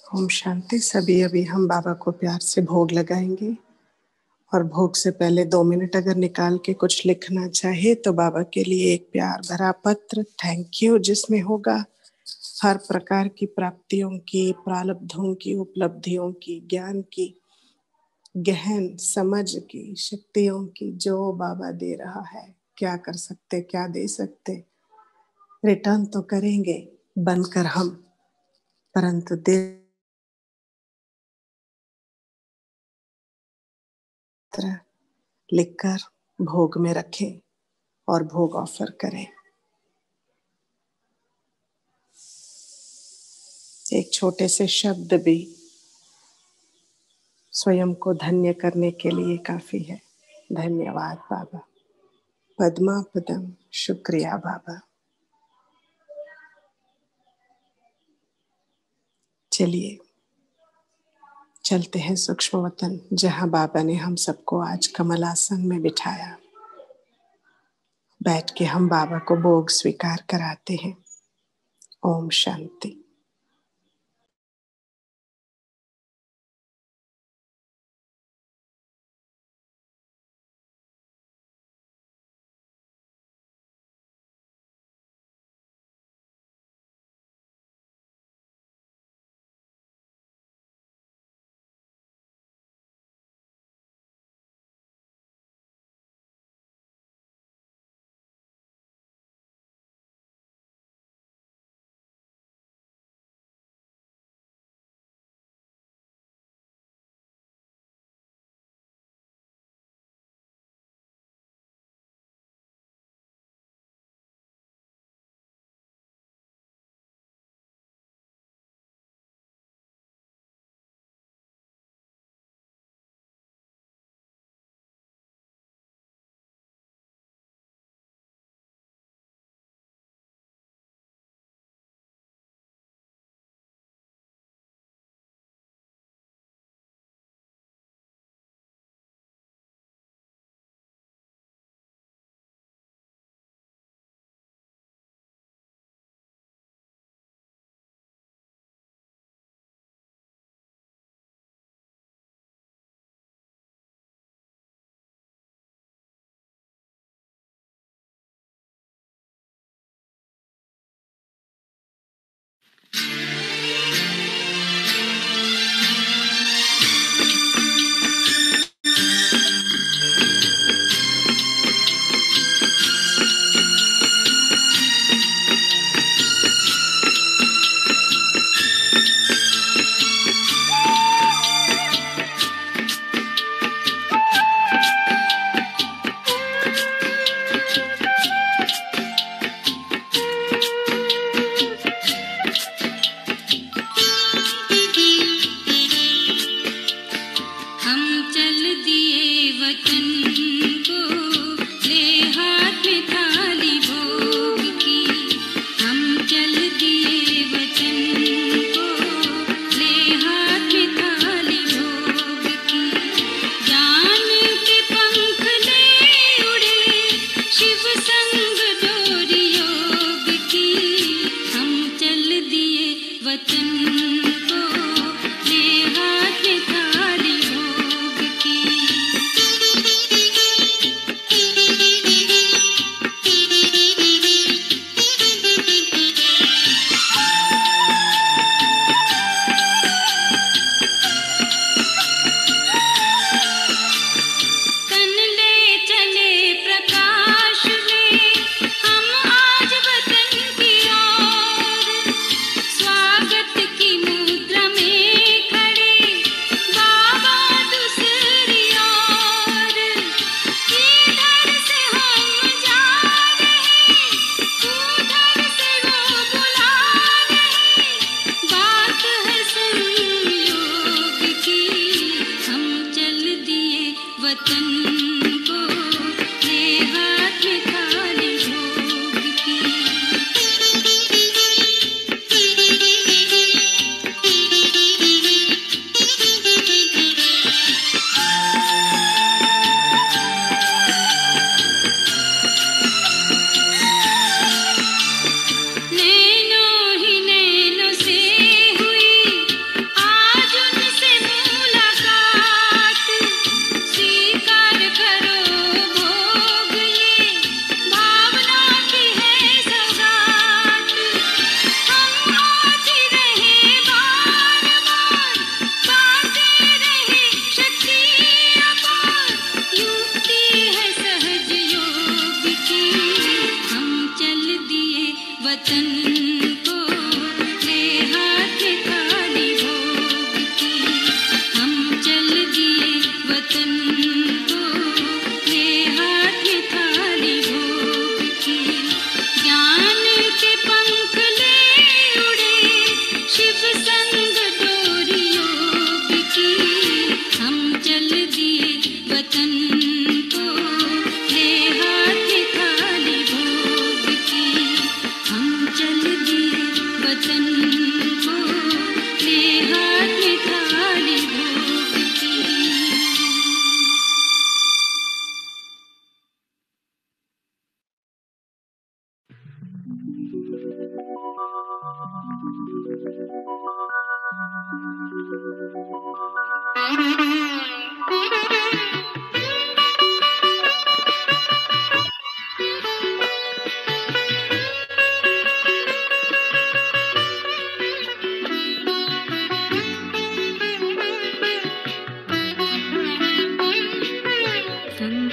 ओम शांति। सभी अभी हम बाबा को प्यार से भोग लगाएंगे और भोग से पहले 2 मिनट अगर निकाल के कुछ लिखना चाहे तो बाबा के लिए एक प्यार भरा पत्र थैंक यू, जिसमें होगा हर प्रकार की प्राप्तियों की, प्रारब्धों की, उपलब्धियों की, ज्ञान की, गहन समझ की, शक्तियों की, जो बाबा दे रहा है। क्या कर सकते, क्या दे सकते, रिटर्न तो करेंगे बनकर हम, परंतु दे लिखकर भोग में रखें और भोग ऑफर करें। एक छोटे से शब्द भी स्वयं को धन्य करने के लिए काफी है। धन्यवाद बाबा। पद्मा पदम। शुक्रिया बाबा। चलिए चलते हैं सूक्ष्म वतन, जहां बाबा ने हम सबको आज कमल आसन में बिठाया। बैठ के हम बाबा को भोग स्वीकार कराते हैं। ओम शांति।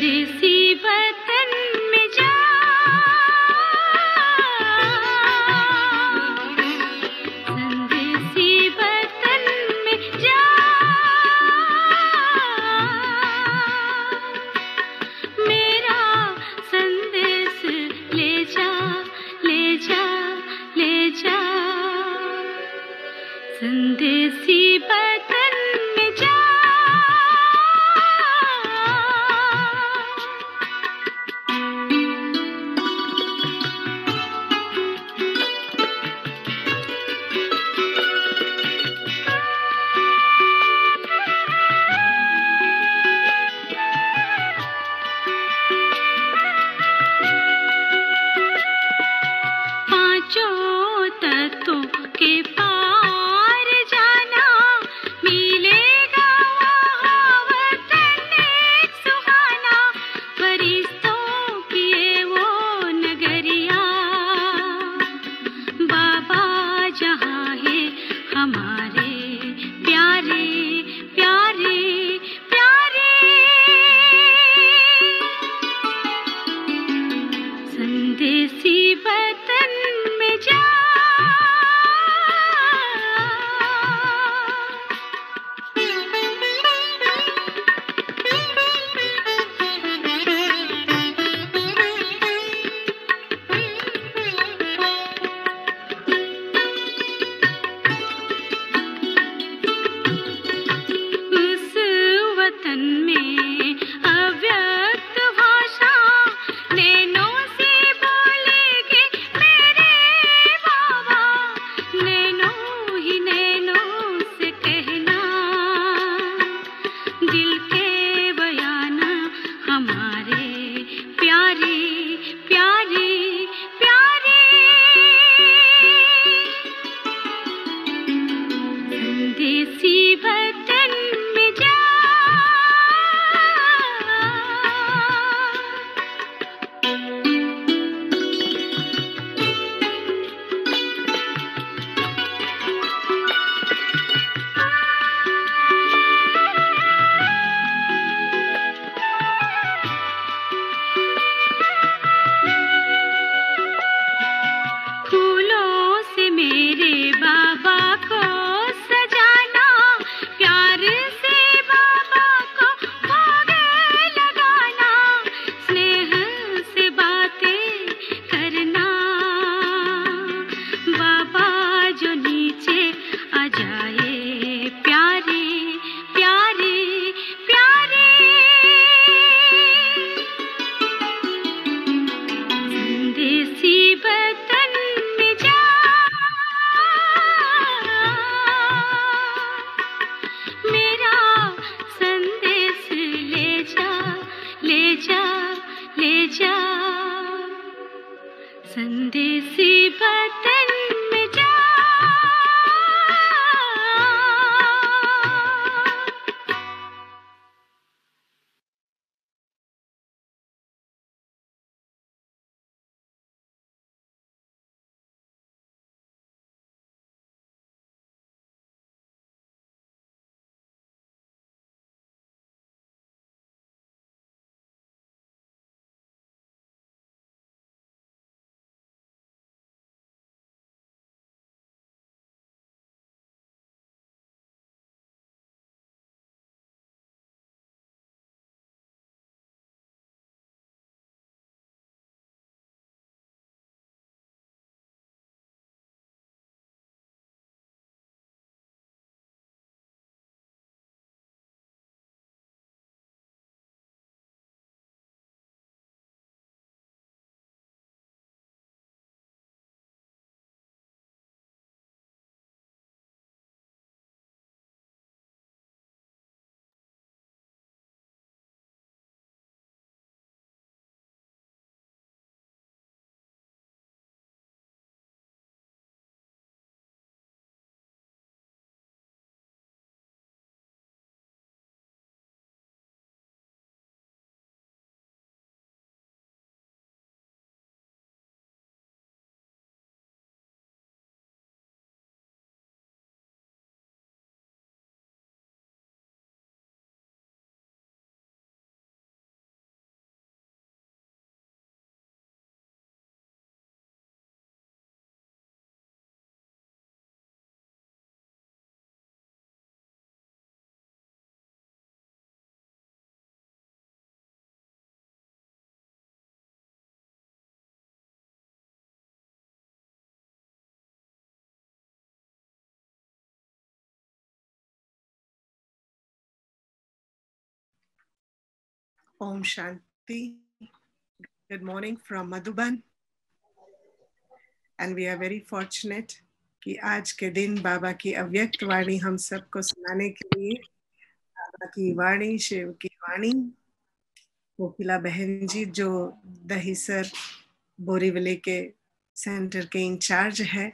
संदेसी वतन में जा, संदेसी वतन में जा, मेरा संदेश ले जा, ले जा, ले जा, संदेसी वतन में जा। पांचों तत्वों के पार जाना, मिलेगा वहाँ वतन एक सुहाना, फरिश्तों की ये वो नगरिया, बाबा जहाँ है हमारे प्यारे प्यारे प्यारे, संदेसी वतन में जा। उस वतन में अव्यक्त भाषा नैनों से बोलेंगे मेरे बाबा, नैनों ही नैनों से कहना, दिल के बयाना हमारे प्यारे प्यारे प्यारे, संदेसी वतन में जा। फूलों से मेरे बाबा को सजाना, प्यार से बाबा को भोग लगाना, स्नेह से बातें करना, बाबा जो नीचे आ जाए प्यारे प्यारे प्यारे, संदेसी वतन में जा, मेरा संदेश ले जा, ले जा, ले जा, संदेसी वतन में जा। Om Shanti. Good morning from Madhuban. And we are very fortunate कि आज के दिन बाबा की अव्यक्त वाणी हम सबको सुनाने के लिए बाबा की वाणी, शिव की वाणी, कोकिला बहन जी जो दहीसर बोरीवली के सेंटर के इंचार्ज है,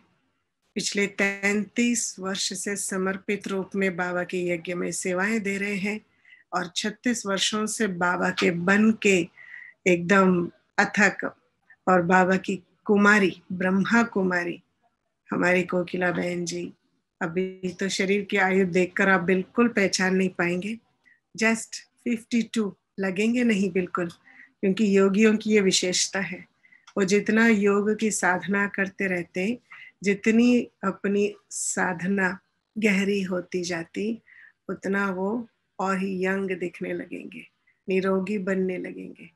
पिछले 33 वर्ष से समर्पित रूप में बाबा के यज्ञ में सेवाएं दे रहे हैं और 36 वर्षों से बाबा के बन के एकदम अथक और बाबा की कुमारी, ब्रह्मा कुमारी हमारी कोकिला बहन जी। अभी तो शरीर की आयु देखकर आप बिल्कुल पहचान नहीं पाएंगे, जस्ट 52 लगेंगे नहीं बिल्कुल, क्योंकि योगियों की ये विशेषता है, वो जितना योग की साधना करते रहते, जितनी अपनी साधना गहरी होती जाती, उतना वो और ही यंग दिखने लगेंगे, निरोगी बनने लगेंगे।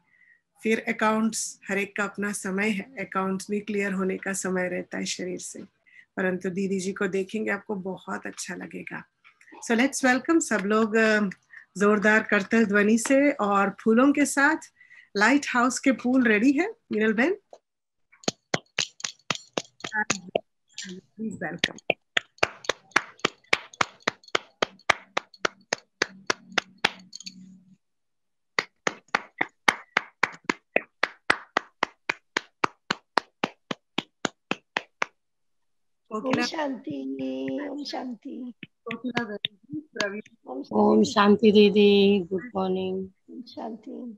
फिर अकाउंट्स, हर एक का अपना समय है, अकाउंट्स भी क्लियर होने का समय रहता है शरीर से, परंतु दीदी जी को देखेंगे आपको बहुत अच्छा लगेगा। सो लेट्स वेलकम सब लोग जोरदार करतल ध्वनि से और फूलों के साथ। लाइट हाउस के फूल रेडी है मीनल बहन, प्लीज वेलकम। ओम शांति, ओम शांति, कोकिला बहन जी, प्रवीण। ओम शांति दीदी, गुड मॉर्निंग। ओम शांति।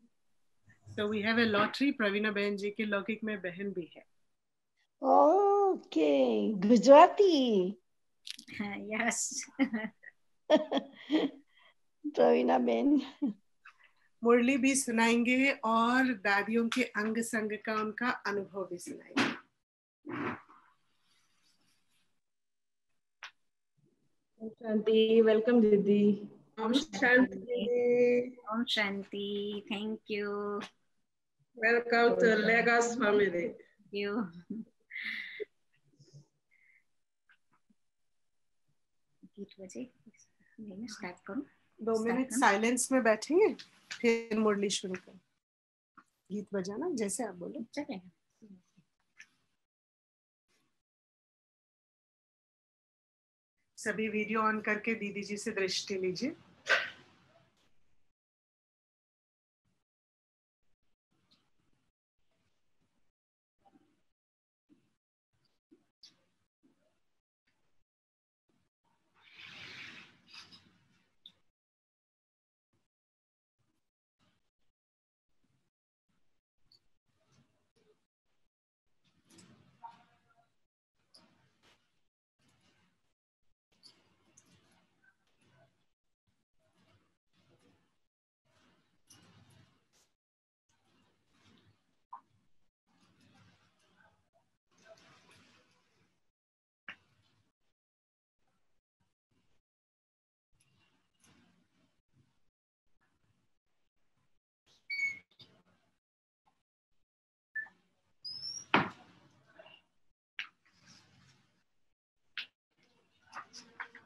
So we have a lottery, Praveena बहन जी की लौकिक में बहन भी है। ओके, गुजराती। यस। प्रवीणा बहन मुरली भी सुनाएंगे और दादियों के अंग संग का उनका अनुभव भी सुनाएंगे। ओम शांति, वेलकम दीदी। ओम शांति। ओम शांति, थैंक यू। वेलकम टू लेगस फैमिली। Thank you. स्टार्ट करूं? 2 मिनट साइलेंस में बैठेंगे, फिर मुरली शुरू कर। गीत बजाना जैसे आप बोलो चलेगा। सभी वीडियो ऑन करके दीदी जी से दृष्टि लीजिए।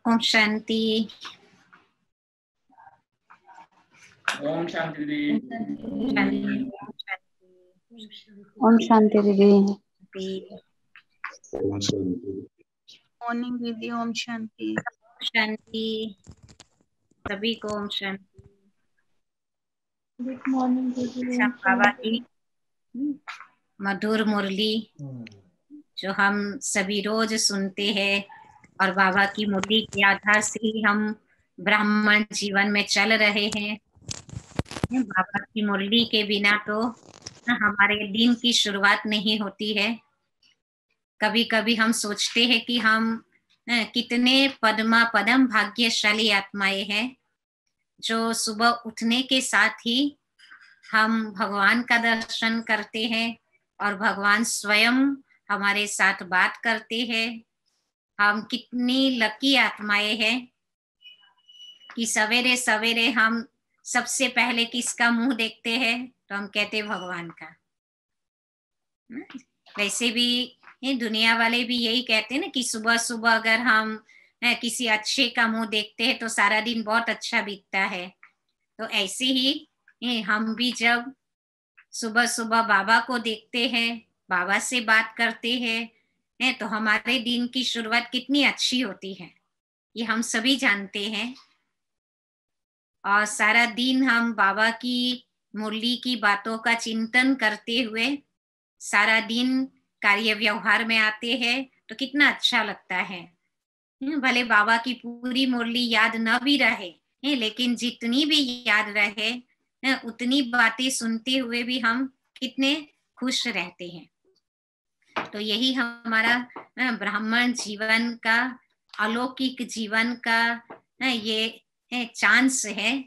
ओम शांति। ओम शांति दीदी। ओम शांति दीदी। मॉर्निंग दीदी, ओम शांति। शांति सभी को ओम शांति। गुड मॉर्निंग दीदी। बाबा की मधुर मुरली जो हम सभी रोज सुनते हैं और बाबा की मुरली के आधार से ही हम ब्राह्मण जीवन में चल रहे हैं। बाबा की मुरली के बिना तो हमारे दिन की शुरुआत नहीं होती है। कभी कभी हम सोचते हैं कि हम कितने पदम भाग्यशाली आत्माएं हैं जो सुबह उठने के साथ ही हम भगवान का दर्शन करते हैं और भगवान स्वयं हमारे साथ बात करते हैं। हम कितनी लकी आत्माएं हैं कि सवेरे सवेरे हम सबसे पहले किसका मुंह देखते हैं तो हम कहते हैं भगवान का। वैसे भी दुनिया वाले भी यही कहते हैं ना कि सुबह सुबह अगर हम किसी अच्छे का मुंह देखते हैं तो सारा दिन बहुत अच्छा बीतता है। तो ऐसे ही हम भी जब सुबह सुबह बाबा को देखते हैं, बाबा से बात करते हैं, तो हमारे दिन की शुरुआत कितनी अच्छी होती है, ये हम सभी जानते हैं। और सारा दिन हम बाबा की मुरली की बातों का चिंतन करते हुए सारा दिन कार्य व्यवहार में आते हैं, तो कितना अच्छा लगता है। भले बाबा की पूरी मुरली याद न भी रहे, लेकिन जितनी भी याद रहे उतनी बातें सुनते हुए भी हम कितने खुश रहते हैं। तो यही हमारा ब्राह्मण जीवन का, अलौकिक जीवन का ये चांस है,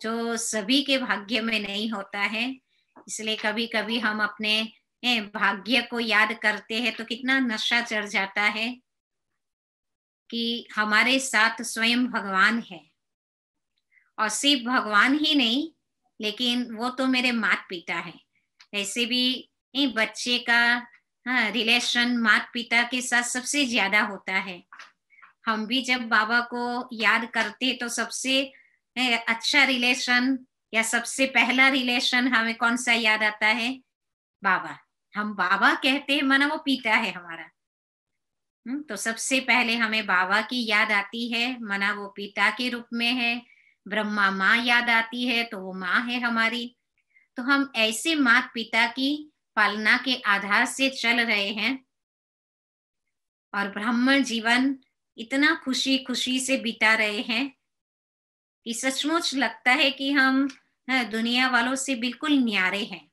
जो सभी के भाग्य में नहीं होता है। इसलिए कभी कभी हम अपने भाग्य को याद करते हैं तो कितना नशा चढ़ जाता है कि हमारे साथ स्वयं भगवान है। और सिर्फ भगवान ही नहीं, लेकिन वो तो मेरे माता पिता है। ऐसे भी बच्चे का रिलेशन माता पिता के साथ सबसे ज्यादा होता है। हम भी जब बाबा को याद करते तो सबसे अच्छा रिलेशन या सबसे पहला रिलेशन हमें कौन सा याद आता है? बाबा। हम बाबा कहते हैं माना वो पिता है हमारा। तो सबसे पहले हमें बाबा की याद आती है, माना वो पिता के रूप में है। ब्रह्मा माँ याद आती है तो वो माँ है हमारी। तो हम ऐसे माता पिता की पालना के आधार से चल रहे हैं और ब्राह्मण जीवन इतना खुशी खुशी से बिता रहे हैं कि सचमुच लगता है कि हम दुनिया वालों से बिल्कुल न्यारे हैं।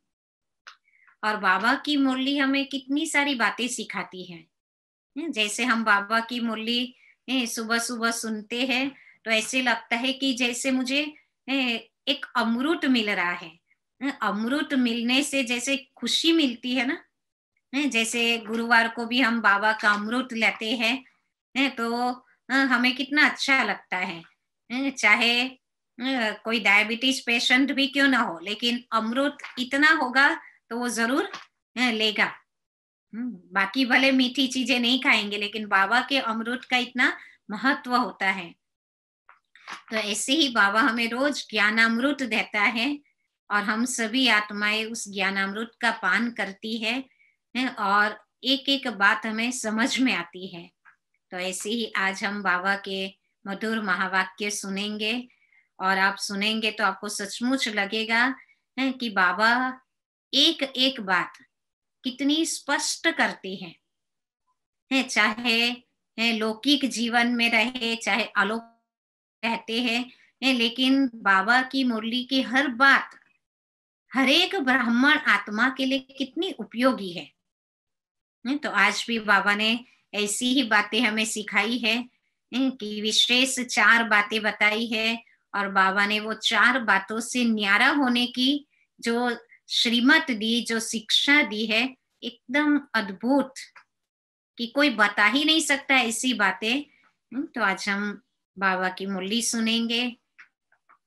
और बाबा की मुरली हमें कितनी सारी बातें सिखाती है। जैसे हम बाबा की मुरली सुबह सुबह सुनते हैं तो ऐसे लगता है कि जैसे मुझे एक अमृत मिल रहा है। अमृत मिलने से जैसे खुशी मिलती है ना, जैसे गुरुवार को भी हम बाबा का अमृत लेते हैं तो हमें कितना अच्छा लगता है। चाहे कोई डायबिटीज पेशेंट भी क्यों ना हो, लेकिन अमृत इतना होगा तो वो जरूर लेगा। बाकी भले मीठी चीजें नहीं खाएंगे, लेकिन बाबा के अमृत का इतना महत्व होता है। तो ऐसे ही बाबा हमें रोज ज्ञानामृत देता है और हम सभी आत्माएं उस ज्ञानामृत का पान करती है और एक एक बात हमें समझ में आती है। तो ऐसे ही आज हम बाबा के मधुर महावाक्य सुनेंगे और आप सुनेंगे तो आपको सचमुच लगेगा कि बाबा एक एक बात कितनी स्पष्ट करते हैं। चाहे लौकिक जीवन में रहे, चाहे अलौकिक रहते हैं, लेकिन बाबा की मुरली की हर बात हर एक ब्राह्मण आत्मा के लिए कितनी उपयोगी है। तो आज भी बाबा ने ऐसी ही बातें हमें सिखाई है कि विशेष 4 बातें बताई है और बाबा ने वो 4 बातों से न्यारा होने की जो श्रीमत दी, जो शिक्षा दी है, एकदम अद्भुत कि कोई बता ही नहीं सकता ऐसी बातें। तो आज हम बाबा की मुरली सुनेंगे।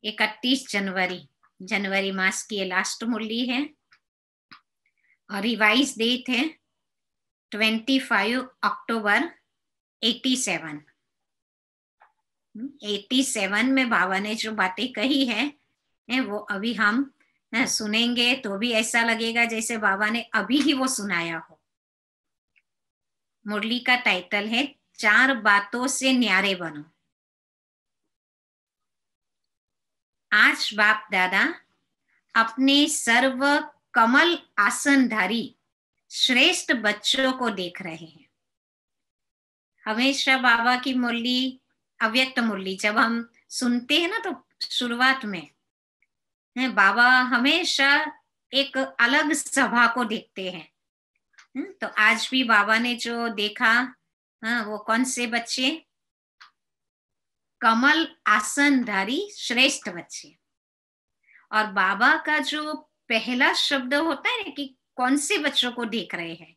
31 जनवरी मास की ये लास्ट मुरली है और रिवाइज डेट है 25 अक्टूबर 87। 87 में बाबा ने जो बातें कही है वो अभी हम सुनेंगे तो भी ऐसा लगेगा जैसे बाबा ने अभी ही वो सुनाया हो। मुरली का टाइटल है 4 बातों से न्यारे बनो। आज बाप दादा अपने सर्व कमल आसनधारी श्रेष्ठ बच्चों को देख रहे हैं। हमेशा बाबा की मुरली, अव्यक्त मुरली जब हम सुनते हैं ना तो शुरुआत में बाबा हमेशा एक अलग सभा को देखते हैं। तो आज भी बाबा ने जो देखा वो कौन से बच्चे? कमल आसनधारी श्रेष्ठ बच्चे। और बाबा का जो पहला शब्द होता है कि कौन से बच्चों को देख रहे हैं,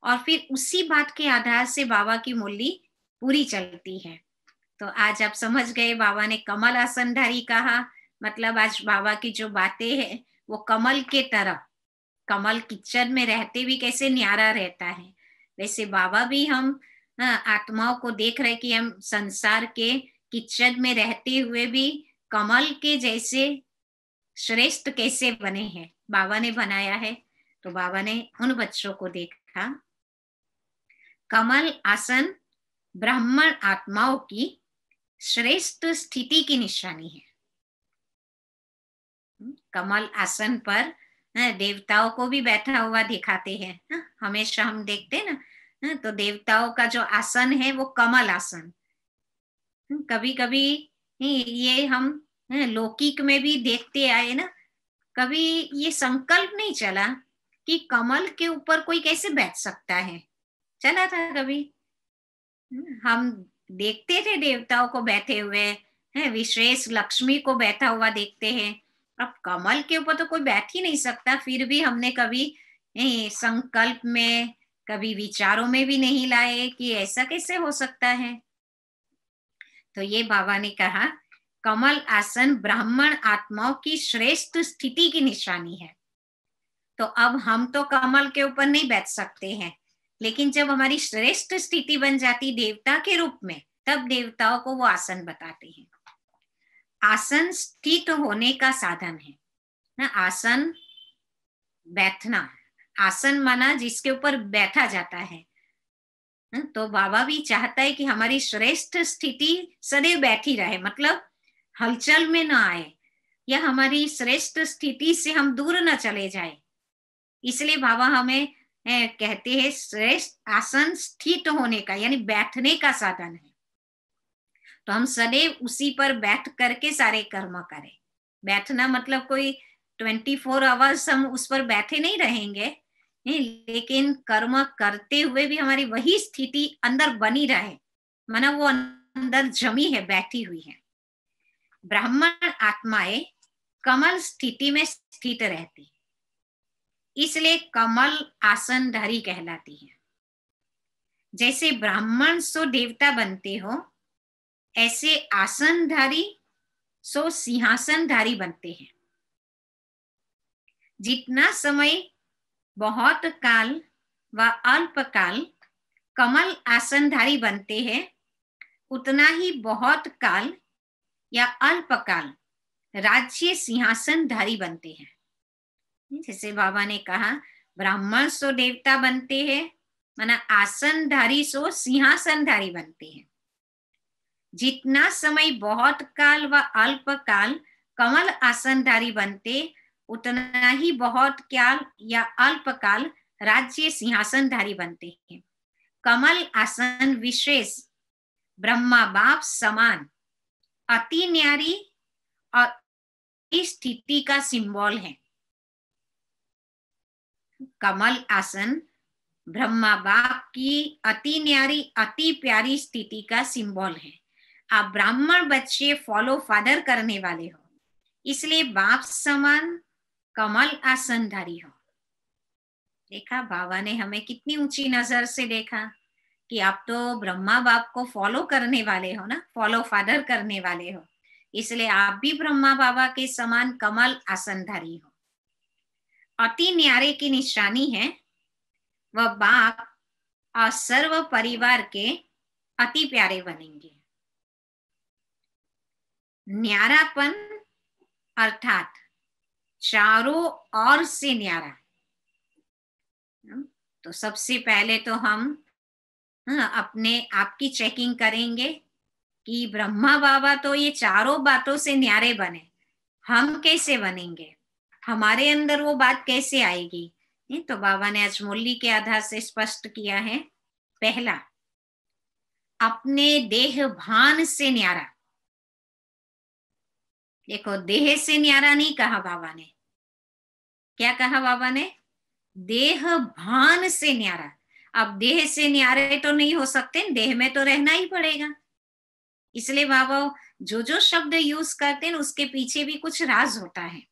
और फिर उसी बात के आधार से बाबा की मुरली पूरी चलती है। तो आज आप समझ गए बाबा ने कमल आसनधारी कहा, मतलब आज बाबा की जो बातें हैं वो कमल के तरह, कमल किचन में रहते भी कैसे न्यारा रहता है, वैसे बाबा भी हम आत्माओं को देख रहे कि हम संसार के किचन में रहते हुए भी कमल के जैसे श्रेष्ठ कैसे बने हैं, बाबा ने बनाया है। तो बाबा ने उन बच्चों को देखा, कमल आसन ब्राह्मण आत्माओं की श्रेष्ठ स्थिति की निशानी है। कमल आसन पर देवताओं को भी बैठा हुआ दिखाते हैं। हमेशा हम देखते हैं ना, तो देवताओं का जो आसन है वो कमल आसन। कभी कभी ये हम लौकिक में भी देखते आए ना, कभी ये संकल्प नहीं चला कि कमल के ऊपर कोई कैसे बैठ सकता है। चला था कभी? हम देखते थे देवताओं को बैठे हुए, विशेष लक्ष्मी को बैठा हुआ देखते हैं। अब कमल के ऊपर तो कोई बैठ ही नहीं सकता, फिर भी हमने कभी संकल्प में, कभी विचारों में भी नहीं लाए कि ऐसा कैसे हो सकता है। तो ये बाबा ने कहा कमल आसन ब्राह्मण आत्माओं की श्रेष्ठ स्थिति की निशानी है। तो अब हम तो कमल के ऊपर नहीं बैठ सकते हैं, लेकिन जब हमारी श्रेष्ठ स्थिति बन जाती देवता के रूप में, तब देवताओं को वो आसन बताते हैं। आसन स्थित होने का साधन है ना। आसन बैठना, आसन माना जिसके ऊपर बैठा जाता है। तो बाबा भी चाहता है कि हमारी श्रेष्ठ स्थिति सदैव बैठी रहे, मतलब हलचल में ना आए, या हमारी श्रेष्ठ स्थिति से हम दूर न चले जाए। इसलिए बाबा हमें कहते हैं श्रेष्ठ आसन स्थित होने का, यानी बैठने का साधन है। तो हम सदैव उसी पर बैठ करके सारे कर्म करें। बैठना मतलब कोई 24 आवर्स हम उस पर बैठे नहीं रहेंगे, लेकिन कर्म करते हुए भी हमारी वही स्थिति अंदर बनी रहे, माना वो अंदर जमी है, बैठी हुई है। ब्राह्मण आत्माएं कमल स्थिति में स्थित रहती, इसलिए कमल आसनधारी कहलाती है। जैसे ब्राह्मण सो देवता बनते हो, ऐसे आसनधारी सो सिंहासनधारी बनते हैं। जितना समय बहुत काल व अल्प काल कमल आसनधारी बनते हैं, उतना ही बहुत काल या अल्प काल राज्य सिंहासनधारी बनते हैं। जैसे बाबा ने कहा ब्राह्मण सो देवता बनते हैं, माना आसनधारी सो सिंहासनधारी बनते हैं। जितना समय बहुत काल व अल्प काल कमल आसनधारी बनते, उतना ही बहुत काल या अल्प काल राज्य सिंहासनधारी बनते हैं। कमल आसन विशेष ब्रह्मा बाप समान अति न्यारी और इस स्थिति का सिंबल है। कमल आसन ब्रह्मा बाप की अति न्यारी अति प्यारी स्थिति का सिंबल है। आप ब्राह्मण बच्चे फॉलो फादर करने वाले हो, इसलिए बाप समान कमल आसनधारी हो। देखा बाबा ने हमें कितनी ऊंची नजर से देखा कि आप तो ब्रह्मा बाप को फॉलो करने वाले हो ना, फॉलो फादर करने वाले हो, इसलिए आप भी ब्रह्मा बाबा के समान कमल आसनधारी हो। अति न्यारे की निशानी है वह बाप और सर्व परिवार के अति प्यारे बनेंगे। न्यारापन अर्थात चारों ओर से न्यारा। तो सबसे पहले तो हम अपने आप की चेकिंग करेंगे कि ब्रह्मा बाबा तो ये चारों बातों से न्यारे बने, हम कैसे बनेंगे, हमारे अंदर वो बात कैसे आएगी। तो बाबा ने आज मुरली के आधार से स्पष्ट किया है। पहला, अपने देह भान से न्यारा। देखो, देह से न्यारा नहीं कहा बाबा ने, क्या कहा बाबा ने? देह भान से न्यारा। अब देह से न्यारे तो नहीं हो सकते, देह में तो रहना ही पड़ेगा। इसलिए बाबा जो जो शब्द यूज करते हैं उसके पीछे भी कुछ राज होता है।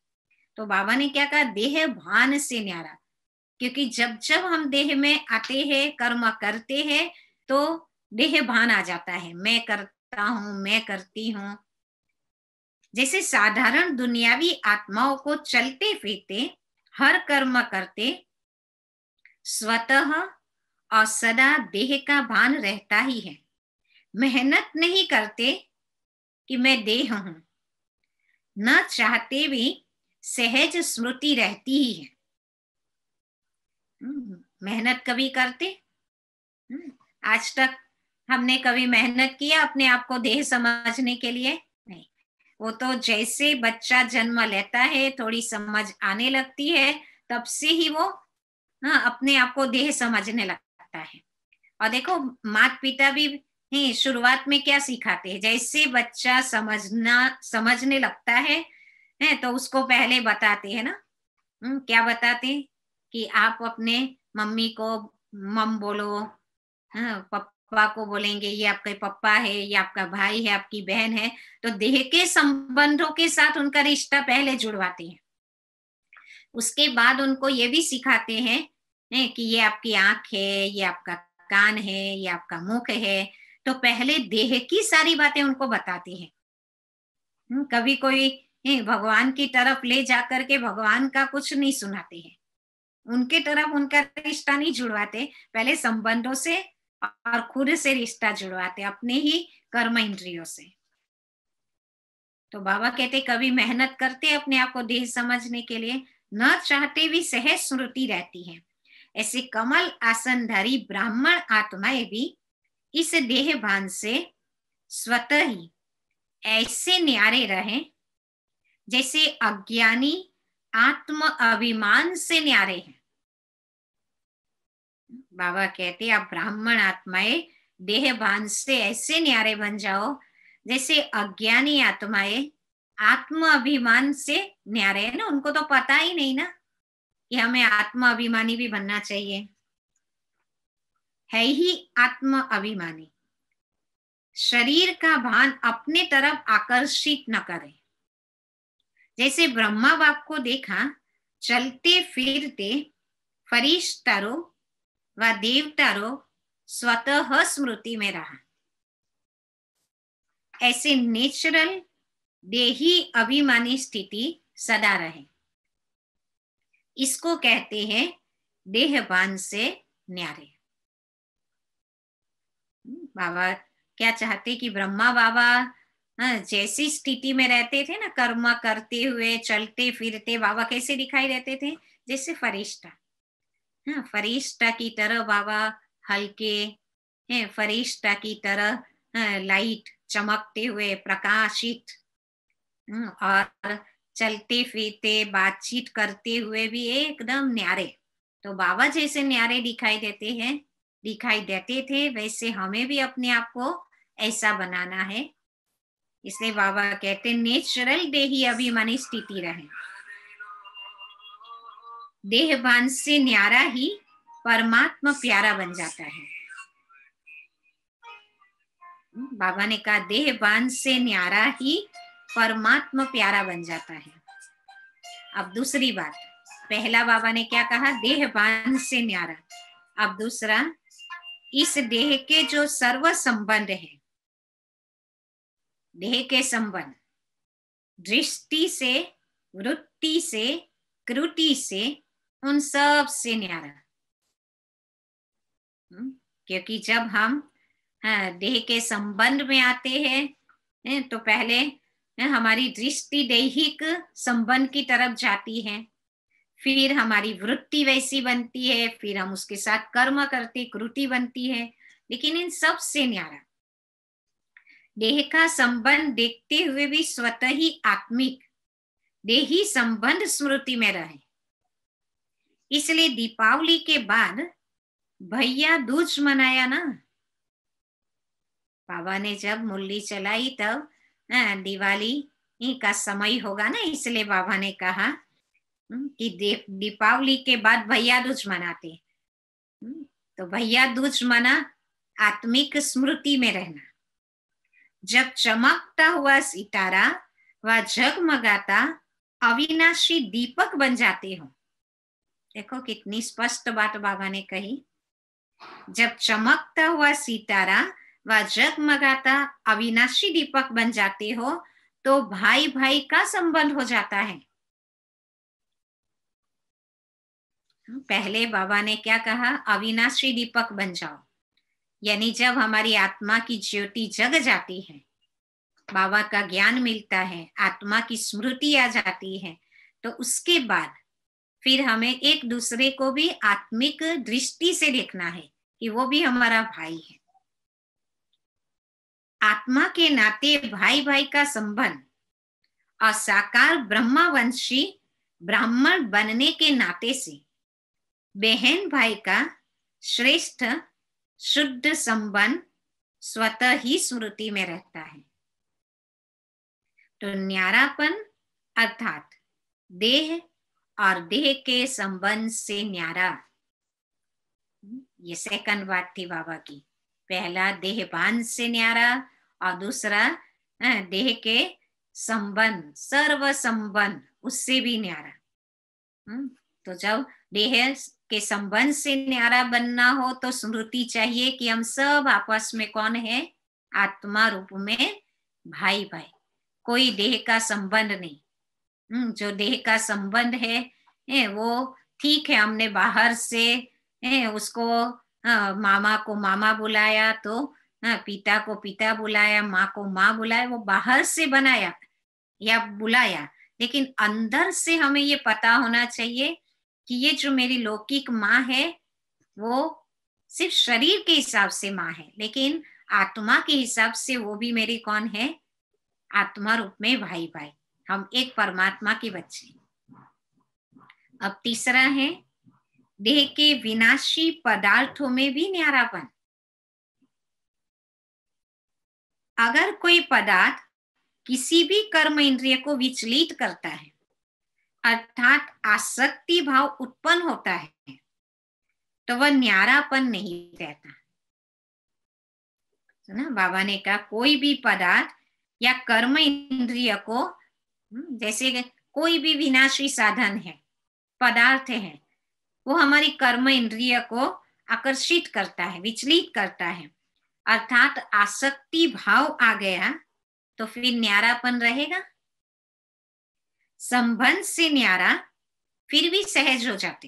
तो बाबा ने क्या कहा? देह भान से न्यारा। क्योंकि जब जब हम देह में आते हैं, कर्म करते हैं, तो देह भान आ जाता है, मैं करता हूं, मैं करती हूं। जैसे साधारण दुनियावी आत्माओं को चलते फिरते हर कर्म करते स्वतः और सदा देह का भान रहता ही है। मेहनत नहीं करते कि मैं देह हूं, न चाहते भी सहज स्मृति रहती ही है। मेहनत कभी करते? आज तक हमने कभी मेहनत किया अपने आप को देह समझने के लिए? नहीं। वो तो जैसे बच्चा जन्म लेता है, थोड़ी समझ आने लगती है, तब से ही वो अपने आप को देह समझने लगता है। और देखो, माता पिता भी शुरुआत में क्या सिखाते हैं? जैसे बच्चा समझने लगता है तो उसको पहले बताते हैं ना, क्या बताते हैं कि आप अपने मम्मी को मम बोलो, पापा को बोलेंगे ये आपके पापा है, ये आपका भाई है, आपकी बहन है। तो देह के संबंधों के साथ उनका रिश्ता पहले जुड़वाते हैं। उसके बाद उनको ये भी सिखाते हैं कि ये आपकी आंख है, ये आपका कान है, ये आपका मुख है। तो पहले देह की सारी बातें उनको बताते हैं। कभी कोई भगवान की तरफ ले जाकर के भगवान का कुछ नहीं सुनाते हैं, उनके तरफ उनका रिश्ता नहीं जुड़वाते, पहले संबंधों से और खुद से रिश्ता जुड़वाते, अपने ही कर्म इंद्रियों से। तो बाबा कहते कभी मेहनत करते अपने आप को देह समझने के लिए, न चाहते भी सहज स्मृति रहती है। ऐसे कमल आसनधारी ब्राह्मण आत्माएं भी इस देह भान से स्वतः ही ऐसे न्यारे रहे जैसे अज्ञानी आत्म अभिमान से न्यारे हैं। बाबा कहते आप ब्राह्मण आत्माएं देह भान से ऐसे न्यारे बन जाओ जैसे अज्ञानी आत्माएं आत्म अभिमान से न्यारे है ना। उनको तो पता ही नहीं ना कि हमें आत्म अभिमानी भी बनना चाहिए, है ही आत्म अभिमानी। शरीर का भान अपने तरफ आकर्षित न करे। जैसे ब्रह्मा बाप को देखा चलते फिरते फरिश्तारों व देवतारों स्वतः स्मृति में रहा, ऐसे नेचुरल देही अभिमानी स्थिति सदा रहे। इसको कहते हैं देहभान से न्यारे। बाबा क्या चाहते कि ब्रह्मा बाबा जैसी स्थिति में रहते थे ना, कर्म करते हुए चलते फिरते, बाबा कैसे दिखाई देते थे? जैसे फरिश्ता। फरिश्ता की तरह बाबा हल्के, फरिश्ता की तरह लाइट चमकते हुए प्रकाशित, और चलते फिरते बातचीत करते हुए भी एकदम न्यारे। तो बाबा जैसे न्यारे दिखाई देते थे, वैसे हमें भी अपने आप को ऐसा बनाना है। इसलिए बाबा कहते नेचुरल देही अभिमानी स्थिति रहे। देहभान से न्यारा ही परमात्मा प्यारा बन जाता है। बाबा ने कहा देहभान से न्यारा ही परमात्मा प्यारा बन जाता है। अब दूसरी बात, पहला बाबा ने क्या कहा? देहभान से न्यारा। अब दूसरा, इस देह के जो सर्व संबंध है, देह के संबंध दृष्टि से, वृत्ति से, कृति से, उन सब से न्यारा। क्योंकि जब हम देह के संबंध में आते हैं तो पहले हमारी दृष्टि दैहिक संबंध की तरफ जाती है, फिर हमारी वृत्ति वैसी बनती है, फिर हम उसके साथ कर्म करते, कृति बनती है। लेकिन इन सब से न्यारा देह का संबंध देखते हुए भी स्वतः ही आत्मिक देही संबंध स्मृति में रहे। इसलिए दीपावली के बाद भैया दूज मनाया ना। बाबा ने जब मुरली चलाई तब दिवाली का समय होगा ना, इसलिए बाबा ने कहा कि दीपावली के बाद भैया दूज मनाते। तो भैया दूज मना आत्मिक स्मृति में रहना। जब चमकता हुआ सितारा व जगमगाता अविनाशी दीपक बन जाते हो। देखो कितनी स्पष्ट बात बाबा ने कही। जब चमकता हुआ सितारा व जगमगाता अविनाशी दीपक बन जाते हो तो भाई भाई का संबंध हो जाता है। पहले बाबा ने क्या कहा? अविनाशी दीपक बन जाओ। यानी जब हमारी आत्मा की ज्योति जग जाती है, बाबा का ज्ञान मिलता है, आत्मा की स्मृति आ जाती है, तो उसके बाद फिर हमें एक दूसरे को भी आत्मिक दृष्टि से देखना है कि वो भी हमारा भाई है। आत्मा के नाते भाई भाई का संबंध और साकार ब्रह्मवंशी ब्राह्मण बनने के नाते से बहन भाई का श्रेष्ठ शुद्ध संबंध स्वतः ही स्मृति में रहता है। तो न्यारापन अर्थात देह और देह के संबंध से न्यारा, ये सेकंड बात थी बाबा की। पहला देहबान से न्यारा और दूसरा देह के संबंध, सर्व संबंध, उससे भी न्यारा। तो जब देह के संबंध से न्यारा बनना हो तो स्मृति चाहिए कि हम सब आपस में कौन है, आत्मा रूप में भाई भाई, कोई देह का संबंध नहीं। जो देह का संबंध है वो ठीक है, हमने बाहर से उसको मामा को मामा बुलाया, तो पिता को पिता बुलाया, माँ को माँ बुलाया, वो बाहर से बनाया या बुलाया, लेकिन अंदर से हमें ये पता होना चाहिए कि ये जो मेरी लौकिक माँ है वो सिर्फ शरीर के हिसाब से माँ है, लेकिन आत्मा के हिसाब से वो भी मेरी कौन है, आत्मा रूप में भाई भाई, हम एक परमात्मा के बच्चे। अब तीसरा है देह के विनाशी पदार्थों में भी न्यारापन। अगर कोई पदार्थ किसी भी कर्म इंद्रिय को विचलित करता है, अर्थात आसक्ति भाव उत्पन्न होता है, तो वह न्यारापन नहीं रहता। तो ना बाबा ने कहा कोई भी पदार्थ या कर्म इंद्रिय को, जैसे कोई भी विनाशी साधन है, पदार्थ है, वो हमारी कर्म इंद्रिय को आकर्षित करता है, विचलित करता है, अर्थात आसक्ति भाव आ गया, तो फिर न्यारापन रहेगा। संबंध से न्यारा फिर भी सहज हो जाते,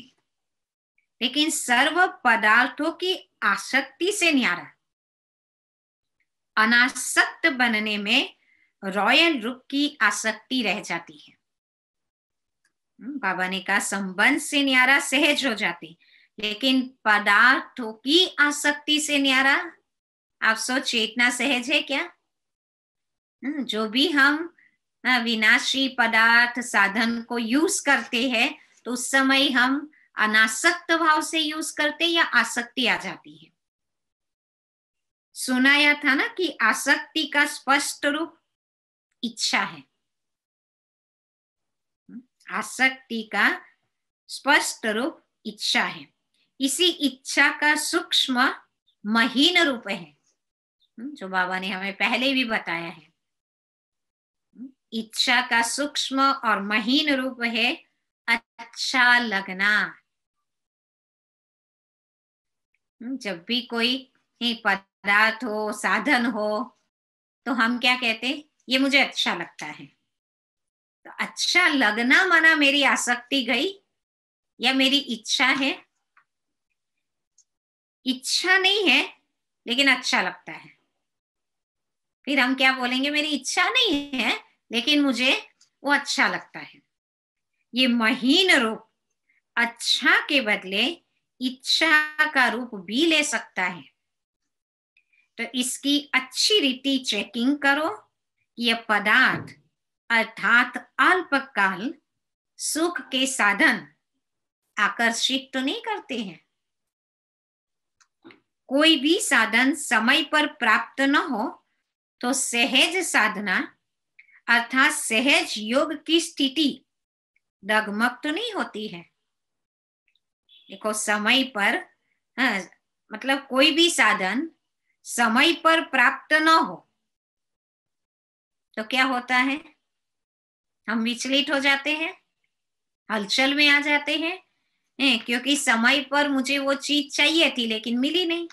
लेकिन सर्व पदार्थों की आसक्ति से न्यारा, अनासक्त बनने में रॉयल रूप की आसक्ति रह जाती है। बाबा ने कहा संबंध से न्यारा सहज हो जाती, लेकिन पदार्थों की आसक्ति से न्यारा, आप सोचिए इतना सहज है क्या? जो भी हम विनाशी पदार्थ साधन को यूज करते हैं, तो उस समय हम अनासक्त भाव से यूज करते या आसक्ति आ जाती है। सुनाया था ना कि आसक्ति का स्पष्ट रूप इच्छा है। आसक्ति का स्पष्ट रूप इच्छा है, इसी इच्छा का सूक्ष्म महीन रूप है, जो बाबा ने हमें पहले भी बताया है। इच्छा का सूक्ष्म और महीन रूप है अच्छा लगना। जब भी कोई पदार्थ हो, साधन हो, तो हम क्या कहते, ये मुझे अच्छा लगता है। तो अच्छा लगना माना मेरी आसक्ति गई या मेरी इच्छा है? इच्छा नहीं है लेकिन अच्छा लगता है, फिर हम क्या बोलेंगे, मेरी इच्छा नहीं है लेकिन मुझे वो अच्छा लगता है। ये महीन रूप अच्छा के बदले इच्छा का रूप भी ले सकता है। तो इसकी अच्छी रीति चेकिंग करो, यह पदार्थ अर्थात अल्पकाल सुख के साधन आकर्षित तो नहीं करते हैं। कोई भी साधन समय पर प्राप्त न हो तो सहज साधना अर्थात सहज योग की स्थिति डगमग तो नहीं होती है। देखो समय पर मतलब कोई भी साधन समय पर प्राप्त न हो तो क्या होता है, हम विचलित हो जाते हैं, हलचल में आ जाते हैं, क्योंकि समय पर मुझे वो चीज चाहिए थी लेकिन मिली नहीं।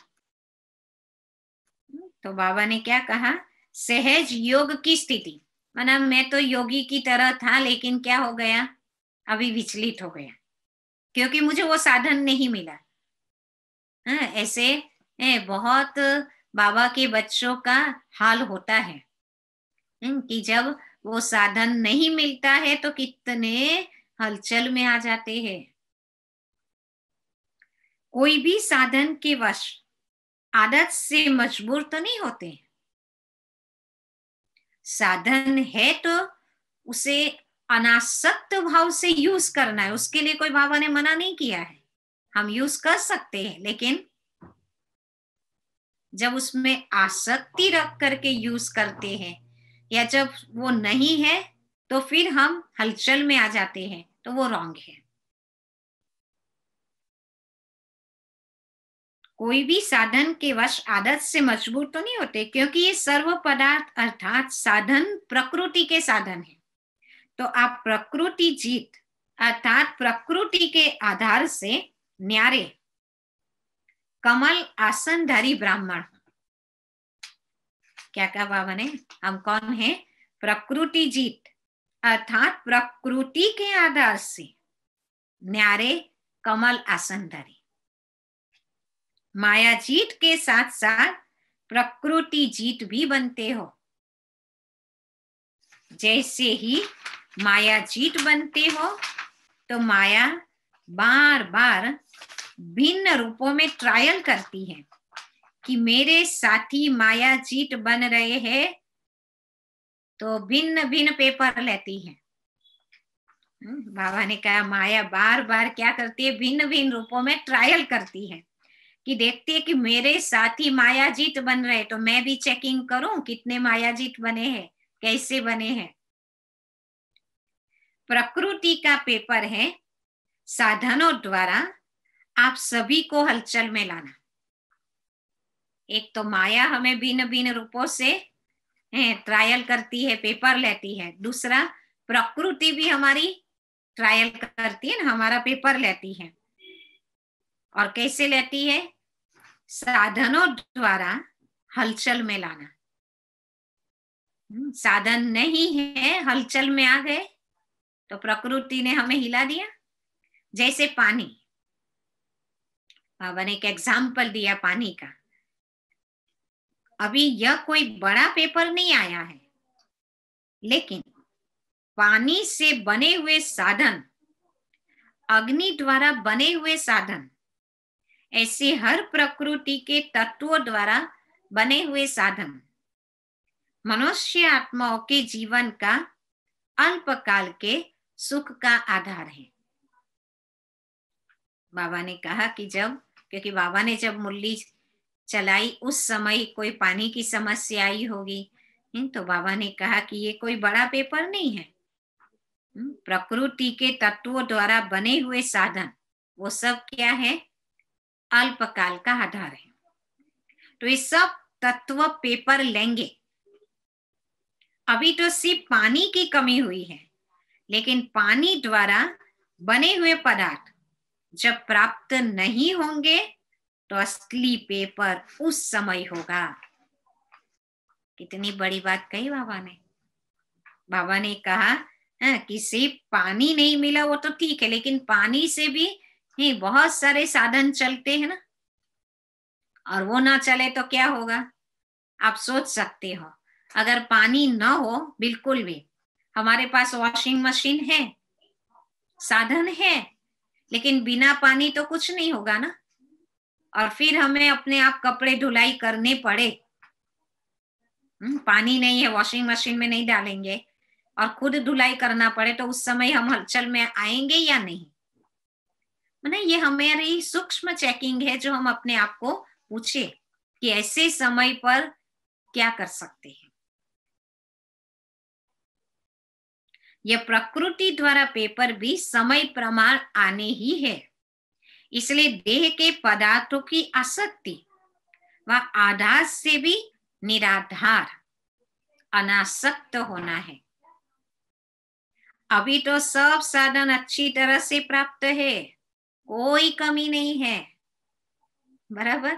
तो बाबा ने क्या कहा, सहज योग की स्थिति, माना मैं तो योगी की तरह था लेकिन क्या हो गया, अभी विचलित हो गया क्योंकि मुझे वो साधन नहीं मिला। ऐसे बहुत बाबा के बच्चों का हाल होता है कि जब वो साधन नहीं मिलता है तो कितने हलचल में आ जाते हैं। कोई भी साधन के वश आदत से मजबूर तो नहीं होते। साधन है तो उसे अनासक्त भाव से यूज करना है, उसके लिए कोई बाबा ने मना नहीं किया है, हम यूज कर सकते हैं। लेकिन जब उसमें आसक्ति रख करके यूज करते हैं या जब वो नहीं है तो फिर हम हलचल में आ जाते हैं, तो वो रॉन्ग है। कोई भी साधन के वश आदत से मजबूर तो नहीं होते, क्योंकि ये सर्व पदार्थ अर्थात साधन प्रकृति के साधन है। तो आप प्रकृति जीत अर्थात प्रकृति के आधार से न्यारे कमल आसनधारी ब्राह्मण। क्या कहा बाबा ने? हम कौन है? प्रकृति जीत अर्थात प्रकृति के आधार से न्यारे कमल आसनधारी। माया जीत के साथ साथ प्रकृति जीत भी बनते हो। जैसे ही माया जीत बनते हो तो माया बार बार भिन्न रूपों में ट्रायल करती है कि मेरे साथी माया जीत बन रहे हैं, तो भिन्न भिन्न पेपर लेती है। बाबा ने कहा माया बार बार क्या करती है? भिन्न भिन्न रूपों में ट्रायल करती है कि देखती है कि मेरे साथी माया जीत बन रहे, तो मैं भी चेकिंग करूं कितने माया जीत बने हैं, कैसे बने हैं। प्रकृति का पेपर है साधनों द्वारा आप सभी को हलचल में लाना। एक तो माया हमें भिन्न भिन्न रूपों से ट्रायल करती है, पेपर लेती है। दूसरा प्रकृति भी हमारी ट्रायल करती है ना, हमारा पेपर लेती है। और कैसे लेती है? साधनों द्वारा हलचल में लाना। साधन नहीं है, हलचल में आ गए तो प्रकृति ने हमें हिला दिया। जैसे पानी, बाबा ने एक एग्जाम्पल दिया पानी का। अभी यह कोई बड़ा पेपर नहीं आया है, लेकिन पानी से बने हुए साधन, अग्नि द्वारा बने हुए साधन, ऐसे हर प्रकृति के तत्वों द्वारा बने हुए साधन मनुष्य आत्माओं के जीवन का अल्पकाल के सुख का आधार है। बाबा ने कहा कि क्योंकि बाबा ने जब मुरली चलाई उस समय कोई पानी की समस्या आई होगी, तो बाबा ने कहा कि ये कोई बड़ा पेपर नहीं है। प्रकृति के तत्वों द्वारा बने हुए साधन वो सब क्या है? अल्पकाल का आधार है। तो ये सब तत्व पेपर लेंगे। अभी तो सिर्फ पानी की कमी हुई है, लेकिन पानी द्वारा बने हुए पदार्थ जब प्राप्त नहीं होंगे तो असली पेपर उस समय होगा। कितनी बड़ी बात कही बाबा ने। बाबा ने कहा कि सिर्फ पानी नहीं मिला वो तो ठीक है, लेकिन पानी से भी बहुत सारे साधन चलते हैं ना, और वो ना चले तो क्या होगा? आप सोच सकते हो। अगर पानी ना हो बिल्कुल भी, हमारे पास वॉशिंग मशीन है, साधन है, लेकिन बिना पानी तो कुछ नहीं होगा ना। और फिर हमें अपने आप कपड़े धुलाई करने पड़े, पानी नहीं है, वॉशिंग मशीन में नहीं डालेंगे और खुद धुलाई करना पड़े, तो उस समय हम हलचल में आएंगे या नहीं? माने ये हमारी सूक्ष्म चेकिंग है जो हम अपने आप को पूछे कि ऐसे समय पर क्या कर सकते हैं। यह प्रकृति द्वारा पेपर भी समय प्रमाण आने ही है। इसलिए देह के पदार्थों की आसक्ति व आधार से भी निराधार अनासक्त होना है। अभी तो सब साधन अच्छी तरह से प्राप्त है, कोई कमी नहीं है, बराबर।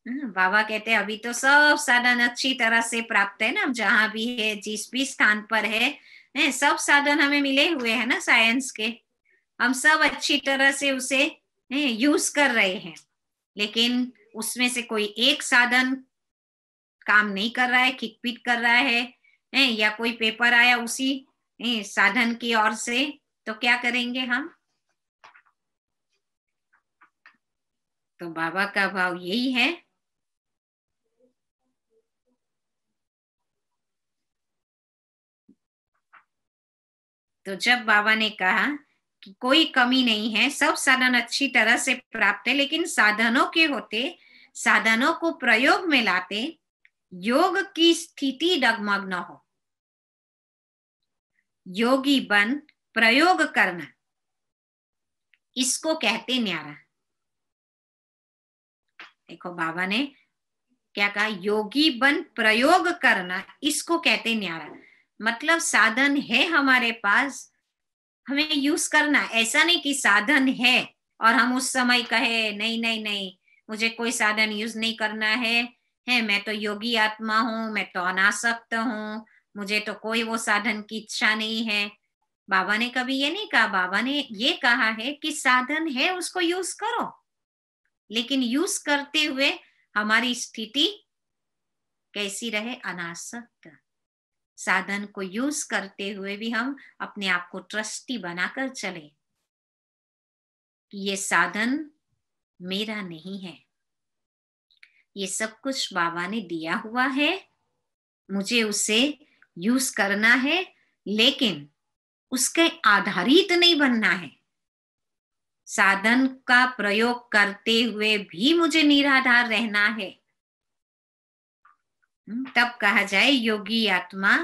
बाबा कहते हैं अभी तो सब साधन अच्छी तरह से प्राप्त है ना, जहां भी है, जिस भी स्थान पर है, सब साधन हमें मिले हुए हैं ना साइंस के, हम सब अच्छी तरह से उसे यूज कर रहे हैं। लेकिन उसमें से कोई एक साधन काम नहीं कर रहा है, खिटपिट कर रहा है, या कोई पेपर आया उसी साधन की ओर से, तो क्या करेंगे हम? तो बाबा का भाव यही है, तो जब बाबा ने कहा कि कोई कमी नहीं है, सब साधन अच्छी तरह से प्राप्त है, लेकिन साधनों के होते, साधनों को प्रयोग में लाते योग की स्थिति डगमग न हो। योगी बन प्रयोग करना, इसको कहते न्यारा। देखो बाबा ने क्या कहा, योगी बन प्रयोग करना, इसको कहते न्यारा। मतलब साधन है हमारे पास, हमें यूज करना। ऐसा नहीं कि साधन है और हम उस समय कहे नहीं नहीं नहीं, मुझे कोई साधन यूज नहीं करना है, मैं तो योगी आत्मा हूं, मैं तो अनासक्त हूं, मुझे तो कोई वो साधन की इच्छा नहीं है। बाबा ने कभी ये नहीं कहा। बाबा ने ये कहा है कि साधन है, उसको यूज करो, लेकिन यूज करते हुए हमारी स्थिति कैसी रहे? अनासक्त। साधन को यूज करते हुए भी हम अपने आप को ट्रस्टी बनाकर चले कि ये साधन मेरा नहीं है, ये सब कुछ बाबा ने दिया हुआ है, मुझे उसे यूज करना है, लेकिन उसके आधारित नहीं बनना है। साधन का प्रयोग करते हुए भी मुझे निराधार रहना है, तब कहा जाए योगी आत्मा।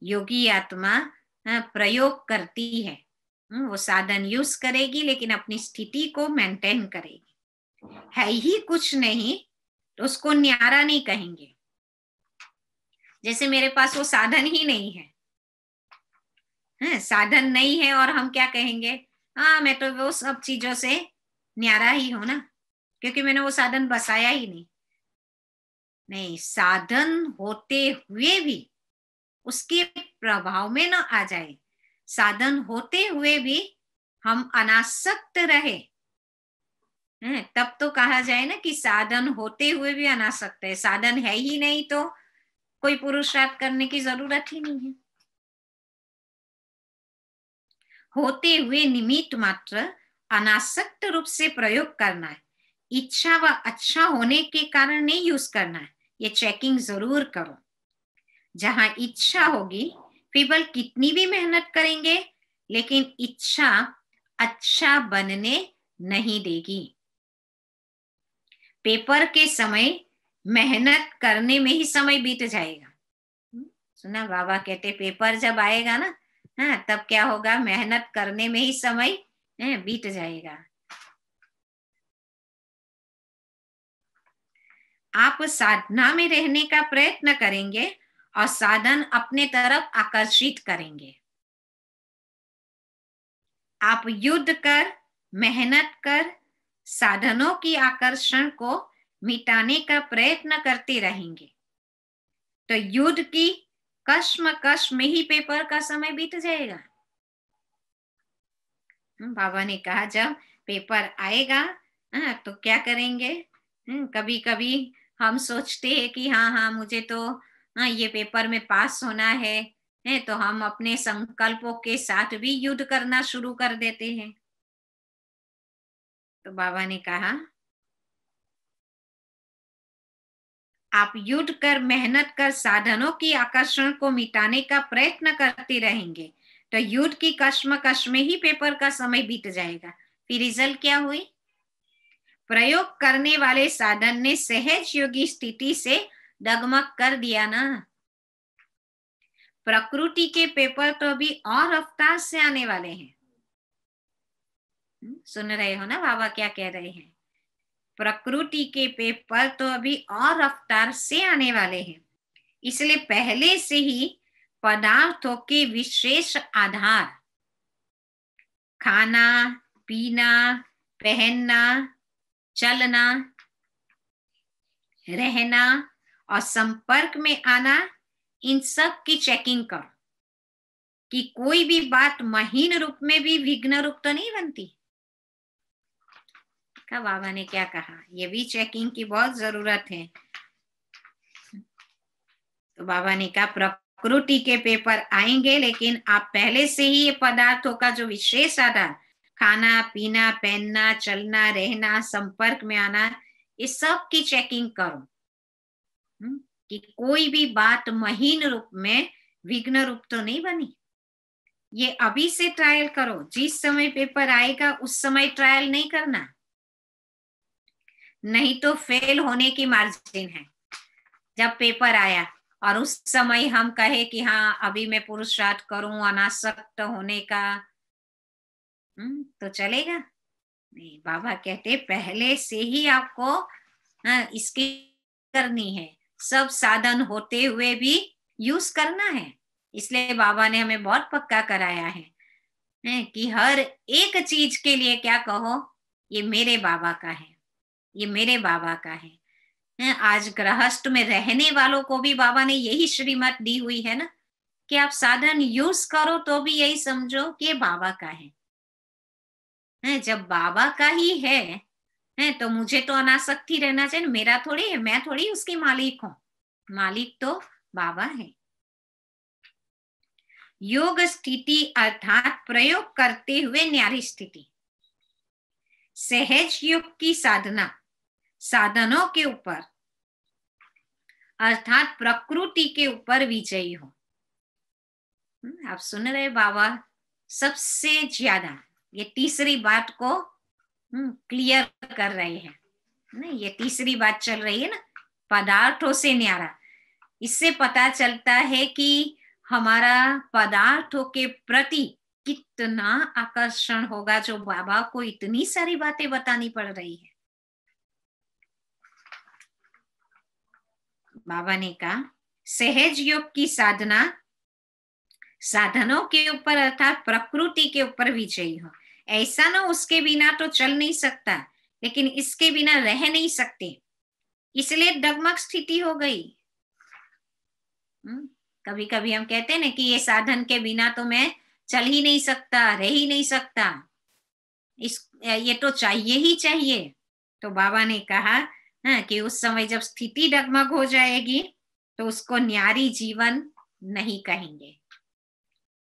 योगी आत्मा प्रयोग करती है, वो साधन यूज करेगी लेकिन अपनी स्थिति को मेंटेन करेगी। है ही कुछ नहीं तो उसको न्यारा नहीं कहेंगे। जैसे मेरे पास वो साधन ही नहीं है, साधन नहीं है और हम क्या कहेंगे? हाँ, मैं तो वो सब चीजों से न्यारा ही हूं ना, क्योंकि मैंने वो साधन बसाया ही नहीं। नहीं, साधन होते हुए भी उसके प्रभाव में न आ जाए, साधन होते हुए भी हम अनासक्त रहे, तब तो कहा जाए ना कि साधन होते हुए भी अनासक्त है। साधन है ही नहीं तो कोई पुरुषार्थ करने की जरूरत ही नहीं है। होते हुए निमित्त मात्र अनासक्त रूप से प्रयोग करना है। इच्छा व अच्छा होने के कारण नहीं यूज करना है, ये चेकिंग जरूर करो। जहां इच्छा होगी केवल कितनी भी मेहनत करेंगे, लेकिन इच्छा अच्छा बनने नहीं देगी। पेपर के समय मेहनत करने में ही समय बीत जाएगा। सुना बाबा कहते पेपर जब आएगा ना, तब क्या होगा? मेहनत करने में ही समय बीत जाएगा। आप साधना में रहने का प्रयत्न करेंगे और साधन अपने तरफ आकर्षित करेंगे। आप युद्ध कर, मेहनत कर, साधनों की आकर्षण को मिटाने का प्रयत्न करते रहेंगे तो युद्ध की कश्मकश में ही पेपर का समय बीत जाएगा। बाबा ने कहा जब पेपर आएगा तो क्या करेंगे? कभी कभी हम सोचते हैं कि हाँ मुझे तो ये पेपर में पास होना है, तो हम अपने संकल्पों के साथ भी युद्ध करना शुरू कर देते हैं। तो बाबा ने कहा आप युद्ध कर, मेहनत कर, साधनों की आकर्षण को मिटाने का प्रयत्न करते रहेंगे तो युद्ध की कश्मकश में ही पेपर का समय बीत जाएगा। फिर रिजल्ट क्या हुई? प्रयोग करने वाले साधन ने सहज योगी स्थिति से डगमग कर दिया ना। प्रकृति के पेपर तो अभी और रफ्तार से आने वाले हैं। सुन रहे हो ना बाबा क्या कह रहे हैं? प्रकृति के पेपर तो अभी और रफ्तार से आने वाले हैं, इसलिए पहले से ही पदार्थों के विशेष आधार, खाना, पीना, पहनना, चलना, रहना और संपर्क में आना, इन सब की चेकिंग करो कि कोई भी बात महीन रूप में भी विघ्न रूप तो नहीं बनती। का बाबा ने क्या कहा? ये भी चेकिंग की बहुत जरूरत है। तो बाबा ने कहा प्रकृति के पेपर आएंगे, लेकिन आप पहले से ही ये पदार्थों का जो विशेष आधार, खाना पीना, पहनना, चलना, रहना, संपर्क में आना, ये सब की चेकिंग करो कि कोई भी बात महीन रूप में विघ्न रूप तो नहीं बनी। ये अभी से ट्रायल करो, जिस समय पेपर आएगा उस समय ट्रायल नहीं करना, नहीं तो फेल होने की मार्जिन है। जब पेपर आया और उस समय हम कहे कि हाँ अभी मैं पुरुषार्थ करूं अनासक्त होने का, तो चलेगा नहीं। बाबा कहते पहले से ही आपको इसकी करनी है, सब साधन होते हुए भी यूज करना है। इसलिए बाबा ने हमें बहुत पक्का कराया है कि हर एक चीज के लिए क्या कहो, ये मेरे बाबा का है, ये मेरे बाबा का है। आज गृहस्थ में रहने वालों को भी बाबा ने यही श्रीमत दी हुई है ना, कि आप साधन यूज करो तो भी यही समझो कि ये बाबा का है। जब बाबा का ही है तो मुझे तो अनासक्ति रहना चाहिए, मेरा थोड़ी है, मैं थोड़ी उसकी मालिक हूं, मालिक तो बाबा है। योग स्थिति अर्थात प्रयोग करते हुए न्यारी स्थिति, सहज योग की साधना साधनों के ऊपर अर्थात प्रकृति के ऊपर विजयी हो। आप सुन रहे बाबा सबसे ज्यादा ये तीसरी बात को क्लियर कर रहे हैं ना, ये तीसरी बात चल रही है ना, पदार्थों से न्यारा। इससे पता चलता है कि हमारा पदार्थों के प्रति कितना आकर्षण होगा, जो बाबा को इतनी सारी बातें बतानी पड़ रही है। बाबा ने कहा सहज योग की साधना साधनों के ऊपर अर्थात प्रकृति के ऊपर विजयी हो। ऐसा ना उसके बिना तो चल नहीं सकता, लेकिन इसके बिना रह नहीं सकते, इसलिए डगमग स्थिति हो गई। कभी कभी हम कहते हैं ना कि ये साधन के बिना तो मैं चल ही नहीं सकता, रह ही नहीं सकता, ये तो चाहिए ही चाहिए। तो बाबा ने कहा कि उस समय जब स्थिति डगमग हो जाएगी तो उसको न्यारी जीवन नहीं कहेंगे।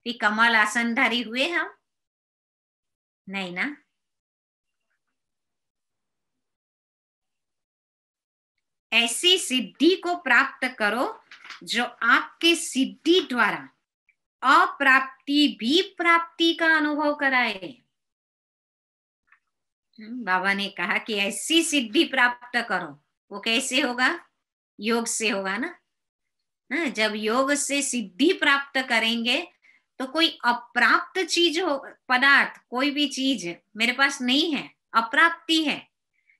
फिर कमल आसनधारी हुए हम नहीं ना। ऐसी सिद्धि को प्राप्त करो जो आपके सिद्धि द्वारा अप्राप्ति भी प्राप्ति का अनुभव कराए। बाबा ने कहा कि ऐसी सिद्धि प्राप्त करो, वो कैसे होगा? योग से होगा ना। जब योग से सिद्धि प्राप्त करेंगे तो कोई अप्राप्त चीज हो, पदार्थ कोई भी चीज मेरे पास नहीं है, अप्राप्ति है,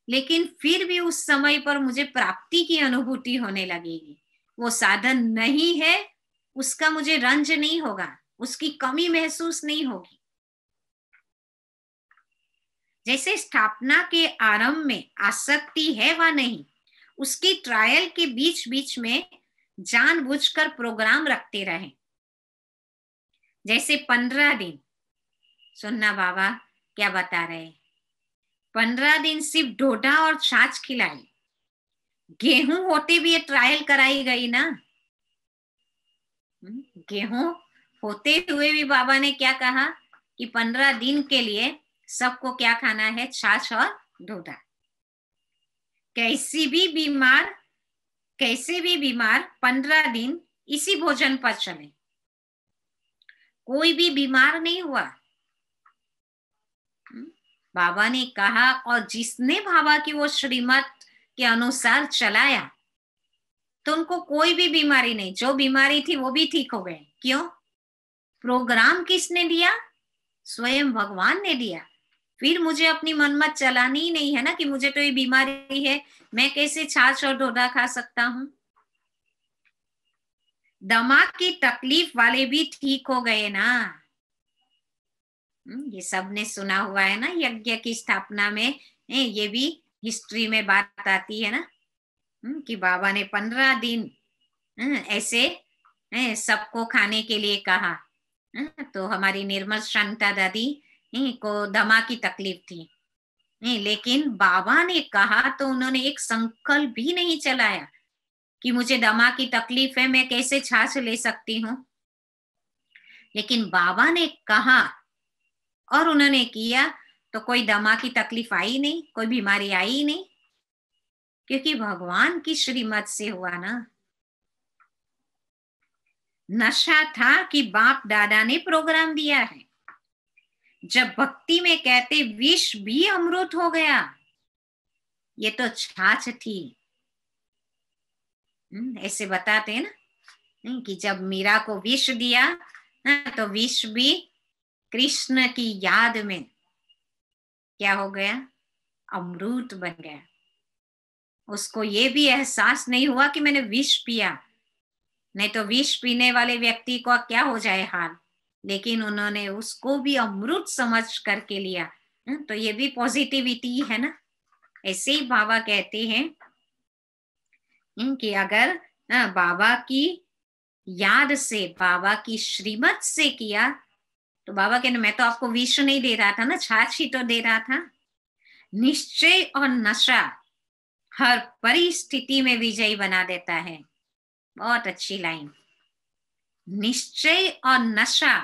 लेकिन फिर भी उस समय पर मुझे प्राप्ति की अनुभूति होने लगेगी। वो साधन नहीं है, उसका मुझे रंज नहीं होगा, उसकी कमी महसूस नहीं होगी। जैसे स्थापना के आरंभ में आसक्ति है व नहीं, उसकी ट्रायल के बीच बीच में जानबूझकर प्रोग्राम रखते रहे। जैसे 15 दिन सुनना बाबा क्या बता रहे, 15 दिन सिर्फ डोडा और छाछ खिलाई, गेहूं होते भी ये ट्रायल कराई गई ना। गेहूं होते हुए भी बाबा ने क्या कहा कि 15 दिन के लिए सबको क्या खाना है? छाछ और डोडा। कैसे भी बीमार 15 दिन इसी भोजन पर चले, कोई भी बीमार नहीं हुआ। बाबा ने कहा और जिसने बाबा की वो श्रीमत के अनुसार चलाया तो उनको कोई भी बीमारी नहीं, जो बीमारी थी वो भी ठीक हो गए। क्यों? प्रोग्राम किसने दिया? स्वयं भगवान ने दिया। फिर मुझे अपनी मनमत चलानी ही नहीं है ना कि मुझे तो ये बीमारी है, मैं कैसे छाछ और डोडा खा सकता हूं। दिमाग की तकलीफ वाले भी ठीक हो गए ना। ये सबने सुना हुआ है ना, यज्ञ की स्थापना में ये भी हिस्ट्री में बात आती है ना कि बाबा ने 15 दिन ऐसे सबको खाने के लिए कहा। तो हमारी निर्मल शांता दादी को दमा की तकलीफ थी, लेकिन बाबा ने कहा तो उन्होंने एक संकल्प भी नहीं चलाया कि मुझे दमा की तकलीफ है, मैं कैसे छाछ ले सकती हूँ। लेकिन बाबा ने कहा और उन्होंने किया तो कोई दमा की तकलीफ आई नहीं, कोई बीमारी आई नहीं, क्योंकि भगवान की श्रीमत से हुआ ना। नशा था कि बाप दादा ने प्रोग्राम दिया है। जब भक्ति में कहते विष भी अमृत हो गया, ये तो छाछ थी। ऐसे बताते हैं ना कि जब मीरा को विष दिया तो विष भी कृष्ण की याद में क्या हो गया, अमृत बन गया। उसको ये भी एहसास नहीं हुआ कि मैंने विष पिया, नहीं तो विष पीने वाले व्यक्ति को क्या हो जाए हाल। लेकिन उन्होंने उसको भी अमृत समझ करके लिया। तो ये भी पॉजिटिविटी है ना। ऐसे ही बाबा कहते हैं कि अगर बाबा की याद से, बाबा की श्रीमत से किया तो बाबा कहने मैं तो आपको विष नहीं दे रहा था ना, छाछ ही तो दे रहा था। निश्चय और नशा हर परिस्थिति में विजयी बना देता है। बहुत अच्छी लाइन। निश्चय और नशा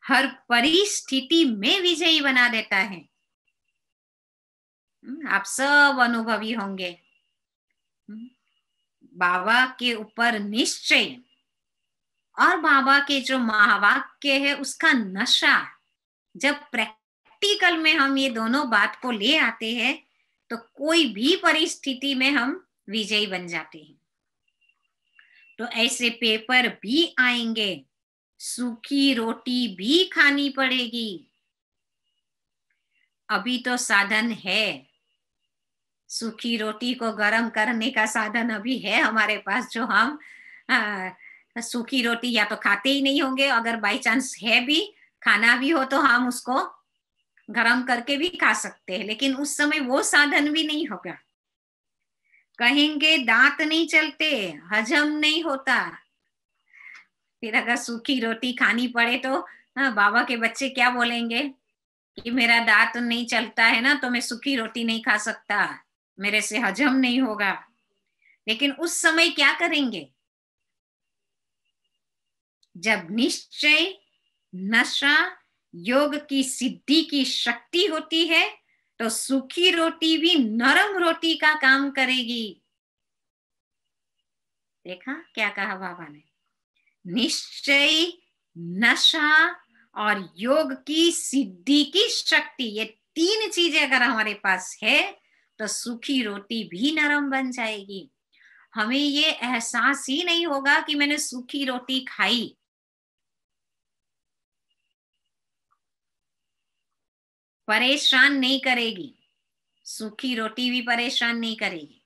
हर परिस्थिति में विजयी बना देता है। आप सब अनुभवी होंगे। बाबा के ऊपर निश्चय और बाबा के जो महावाक्य है उसका नशा, जब प्रैक्टिकल में हम ये दोनों बात को ले आते हैं तो कोई भी परिस्थिति में हम विजयी बन जाते हैं। तो ऐसे पेपर भी आएंगे, सूखी रोटी भी खानी पड़ेगी। अभी तो साधन है, सूखी रोटी को गर्म करने का साधन अभी है हमारे पास, जो हम सूखी रोटी या तो खाते ही नहीं होंगे, अगर बाई चांस है भी, खाना भी हो तो हम उसको गरम करके भी खा सकते हैं। लेकिन उस समय वो साधन भी नहीं होगा। कहेंगे दांत नहीं चलते, हजम नहीं होता। फिर अगर सूखी रोटी खानी पड़े तो बाबा के बच्चे क्या बोलेंगे कि मेरा दांत नहीं चलता है ना, तो मैं सूखी रोटी नहीं खा सकता, मेरे से हजम नहीं होगा। लेकिन उस समय क्या करेंगे? जब निश्चय, नशा, योग की सिद्धि की शक्ति होती है तो सूखी रोटी भी नरम रोटी का काम करेगी। देखा क्या कहा बाबा ने? निश्चय, नशा और योग की सिद्धि की शक्ति, ये तीन चीजें अगर हमारे पास है तो सूखी रोटी भी नरम बन जाएगी। हमें ये एहसास ही नहीं होगा कि मैंने सूखी रोटी खाई। परेशान नहीं करेगी, सूखी रोटी भी परेशान नहीं करेगी।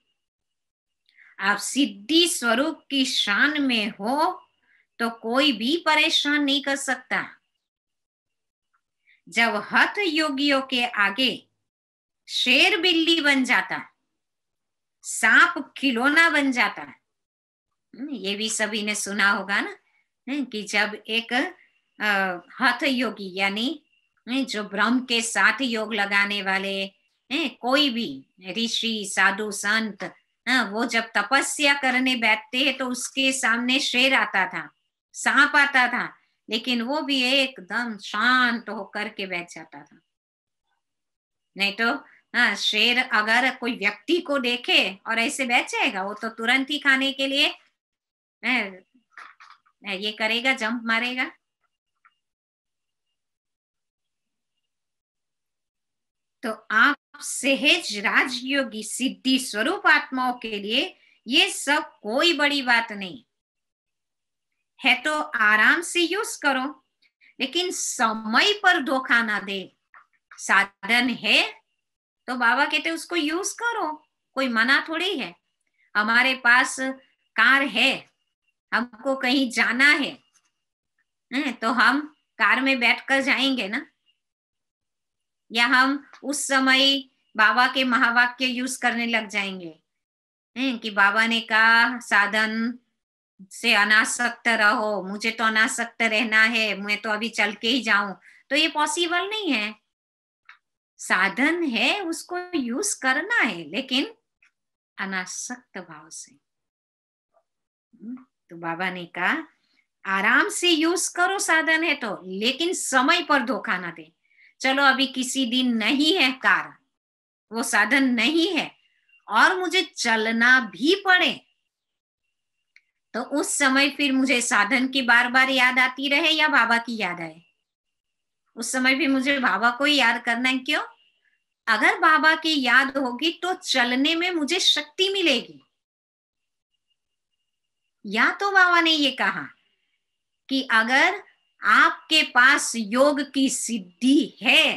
आप सिद्धि स्वरूप की शान में हो तो कोई भी परेशान नहीं कर सकता। जब हठ योगियों के आगे शेर बिल्ली बन जाता, सांप खिलौना बन जाता, ये भी सभी ने सुना होगा ना कि जब एक हठ योगी यानी जो ब्रह्म के साथ योग लगाने वाले कोई भी ऋषि, साधु, संत, वो जब तपस्या करने बैठते हैं तो उसके सामने शेर आता था, सांप आता था, लेकिन वो भी एकदम शांत होकर के बैठ जाता था। नहीं तो शेर अगर कोई व्यक्ति को देखे और ऐसे बैठ जाएगा, वो तो तुरंत ही खाने के लिए ये करेगा, जंप मारेगा। तो आप सहज राजयोगी सिद्धि स्वरूप आत्माओं के लिए ये सब कोई बड़ी बात नहीं है। तो आराम से यूज करो, लेकिन समय पर धोखा ना दे। साधन है तो बाबा कहते उसको यूज करो, कोई मना थोड़ी है। हमारे पास कार है, हमको कहीं जाना है तो हम कार में बैठकर जाएंगे ना, या हम उस समय बाबा के महावाक्य यूज करने लग जाएंगे कि बाबा ने कहा साधन से अनासक्त रहो, मुझे तो अनासक्त रहना है, मैं तो अभी चल के ही जाऊं, तो ये पॉसिबल नहीं है। साधन है, उसको यूज करना है, लेकिन अनासक्त भाव से। तो बाबा ने कहा आराम से यूज करो साधन है तो, लेकिन समय पर धोखा ना दे। चलो अभी किसी दिन नहीं है कार, वो साधन नहीं है और मुझे चलना भी पड़े, तो उस समय फिर मुझे साधन की बार बार याद आती रहे या बाबा की याद आए? उस समय भी मुझे बाबा को ही याद करना है। क्यों? अगर बाबा की याद होगी तो चलने में मुझे शक्ति मिलेगी। या तो बाबा ने ये कहा कि अगर आपके पास योग की सिद्धि है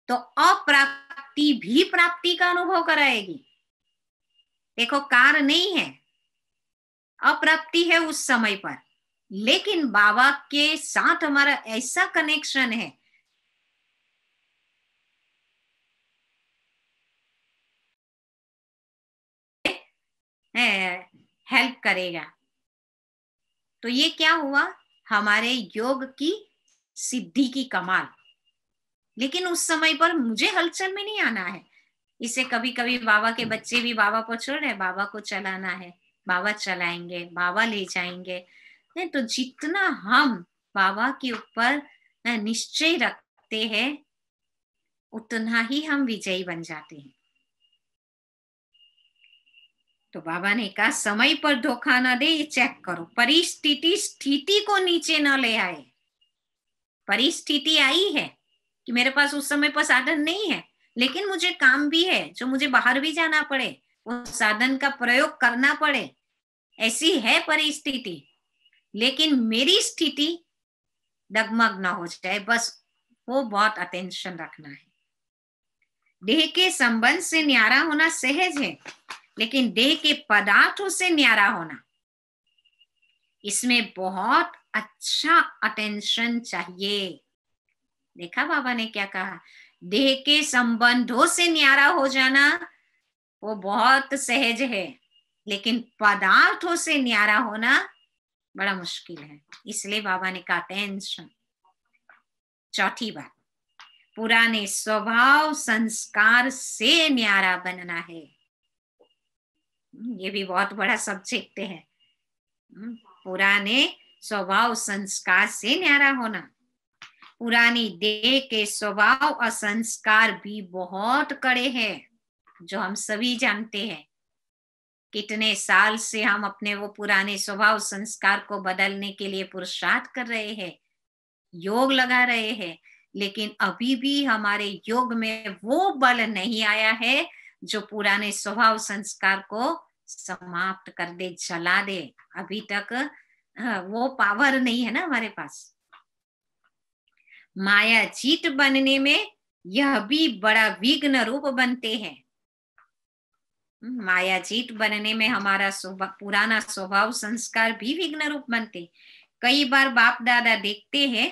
तो अप्राप्ति भी प्राप्ति का अनुभव कराएगी। देखो कार नहीं है, अप्राप्ति है उस समय पर, लेकिन बाबा के साथ हमारा ऐसा कनेक्शन है हेल्प करेगा। तो ये क्या हुआ? हमारे योग की सिद्धि की कमाल। लेकिन उस समय पर मुझे हलचल में नहीं आना है। इसे कभी कभी बाबा के बच्चे भी बाबा को छोड़ रहे, बाबा को चलाना है, बाबा चलाएंगे, बाबा ले जाएंगे। नहीं तो जितना हम बाबा के ऊपर निश्चय रखते हैं उतना ही हम विजयी बन जाते हैं। तो बाबा ने कहा समय पर धोखा ना दे, ये चेक करो। परिस्थिति स्थिति को नीचे ना ले आए। परिस्थिति आई है कि मेरे पास उस समय पर साधन नहीं है, लेकिन मुझे काम भी है जो मुझे बाहर भी जाना पड़े, वो साधन का प्रयोग करना पड़े, ऐसी है परिस्थिति। लेकिन मेरी स्थिति डगमग ना हो जाए, बस वो बहुत अटेंशन रखना है। देह के संबंध से न्यारा होना सहज है, लेकिन देह के पदार्थों से न्यारा होना, इसमें बहुत अच्छा अटेंशन चाहिए। देखा बाबा ने क्या कहा? देह के संबंधों से न्यारा हो जाना वो बहुत सहज है, लेकिन पदार्थों से न्यारा होना बड़ा मुश्किल है। इसलिए बाबा ने कहा टेंशन। चौथी बात, पुराने स्वभाव संस्कार से न्यारा बनना है। ये भी बहुत बड़ा सब्जेक्ट है। पुराने स्वभाव संस्कार से न्यारा होना। पुरानी देह के स्वभाव और संस्कार भी बहुत कड़े हैं, जो हम सभी जानते हैं। कितने साल से हम अपने वो पुराने स्वभाव संस्कार को बदलने के लिए पुरुषार्थ कर रहे हैं, योग लगा रहे हैं, लेकिन अभी भी हमारे योग में वो बल नहीं आया है जो पुराने स्वभाव संस्कार को समाप्त कर दे, जला दे। अभी तक वो पावर नहीं है ना हमारे पास। माया जीत बनने में यह भी बड़ा विघ्न रूप बनते हैं। माया जीत बनने में हमारा पुराना स्वभाव संस्कार भी विघ्न रूप बनते। कई बार बाप दादा देखते हैं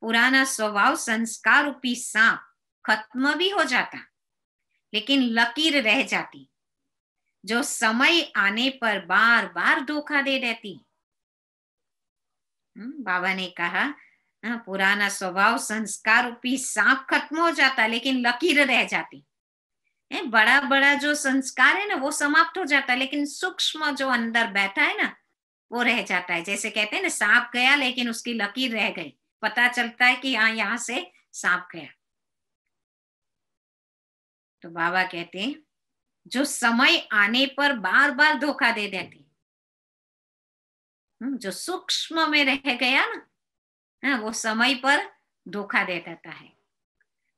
पुराना स्वभाव संस्कार रूपी सांप खत्म भी हो जाता, लेकिन लकीर रह जाती, जो समय आने पर बार बार धोखा दे देती। बाबा ने कहा पुराना स्वभाव संस्कार रूपी सांप खत्म हो जाता, लेकिन लकीर रह जाती। बड़ा बड़ा जो संस्कार है ना वो समाप्त हो जाता है, लेकिन सूक्ष्म जो अंदर बैठा है ना वो रह जाता है। जैसे कहते हैं ना सांप गया लेकिन उसकी लकीर रह गई, पता चलता है कि हाँ यहाँ से सांप गया। तो बाबा कहते हैं जो समय आने पर बार बार धोखा दे देती, जो सूक्ष्म में रह गया ना वो समय पर धोखा दे देता है।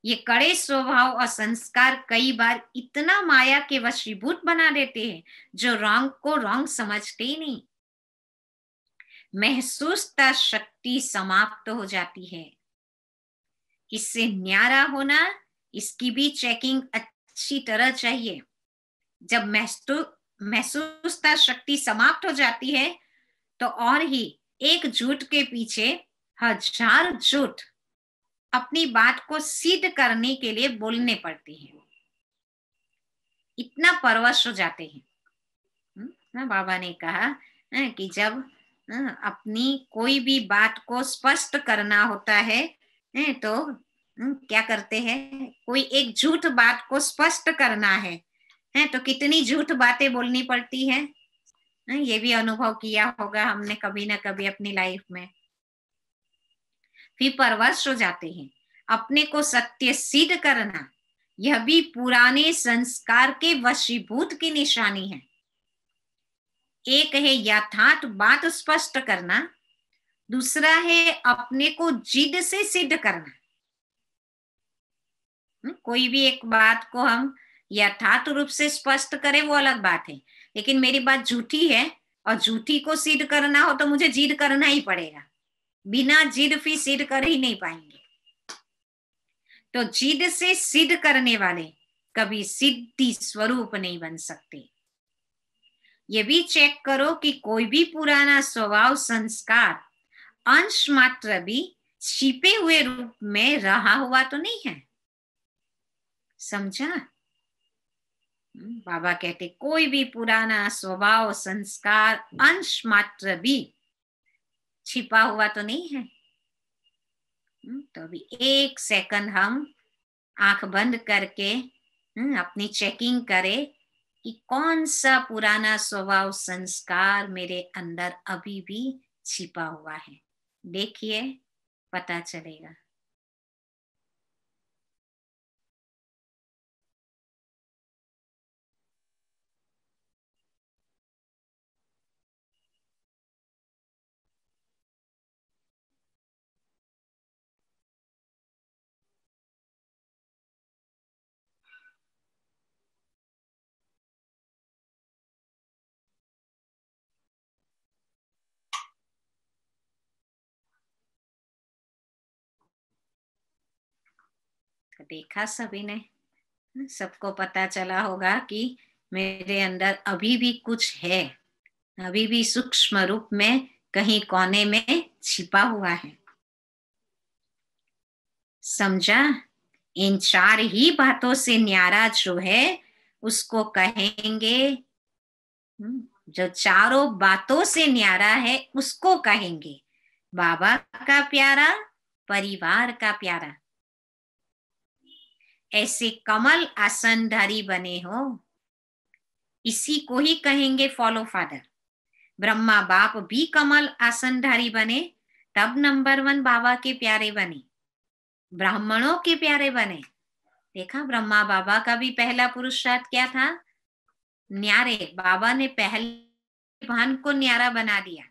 ये कड़े स्वभाव और संस्कार कई बार इतना माया के वशीभूत बना देते हैं जो रॉन्ग को रॉन्ग समझते ही नहीं। महसूसता शक्ति समाप्त हो जाती है। इससे न्यारा होना, इसकी भी चेकिंग अच्छी तरह चाहिए। जब महसूसता शक्ति समाप्त हो जाती है तो और ही एक झूठ के पीछे हजार झूठ अपनी बात को सिद्ध करने के लिए बोलने पड़ते हैं। इतना परवश हो जाते हैं। बाबा ने कहा कि जब अपनी कोई भी बात को स्पष्ट करना होता है तो क्या करते हैं, कोई एक झूठ बात को स्पष्ट करना है तो कितनी झूठ बातें बोलनी पड़ती है। ये भी अनुभव किया होगा हमने कभी ना कभी अपनी लाइफ में। फिर परवश हो जाते हैं। अपने को सत्य सिद्ध करना, यह भी पुराने संस्कार के वशीभूत की निशानी है। एक है यथार्थ बात स्पष्ट करना, दूसरा है अपने को जिद से सिद्ध करना। कोई भी एक बात को हम यथार्थ रूप से स्पष्ट करें वो अलग बात है, लेकिन मेरी बात झूठी है और झूठी को सिद्ध करना हो तो मुझे जिद करना ही पड़ेगा। बिना जिद फिर सिद्ध कर ही नहीं पाएंगे। तो जिद से सिद्ध करने वाले कभी सिद्धि स्वरूप नहीं बन सकते। ये भी चेक करो कि कोई भी पुराना स्वभाव संस्कार अंश मात्र भी छिपे हुए रूप में रहा हुआ तो नहीं है। समझा? बाबा कहते कोई भी पुराना स्वभाव संस्कार अंश मात्र भी छिपा हुआ तो नहीं है। तो अभी 1 सेकंड हम आंख बंद करके अपनी चेकिंग करें कि कौन सा पुराना स्वभाव संस्कार मेरे अंदर अभी भी छिपा हुआ है। देखिए, पता चलेगा। देखा सभी ने, सबको पता चला होगा कि मेरे अंदर अभी भी कुछ है, अभी भी सूक्ष्म रूप में कहीं कोने में छिपा हुआ है। समझा? इन 4 ही बातों से न्यारा जो है उसको कहेंगे, जो चारों बातों से न्यारा है उसको कहेंगे बाबा का प्यारा, परिवार का प्यारा। ऐसे कमल आसनधारी बने हो, इसी को ही कहेंगे फॉलो फादर। ब्रह्मा बाप भी कमल आसनधारी बने, तब नंबर 1 बाबा के प्यारे बने, ब्राह्मणों के प्यारे बने। देखा, ब्रह्मा बाबा का भी पहला पुरुषार्थ क्या था? न्यारे। बाबा ने पहले भान को न्यारा बना दिया।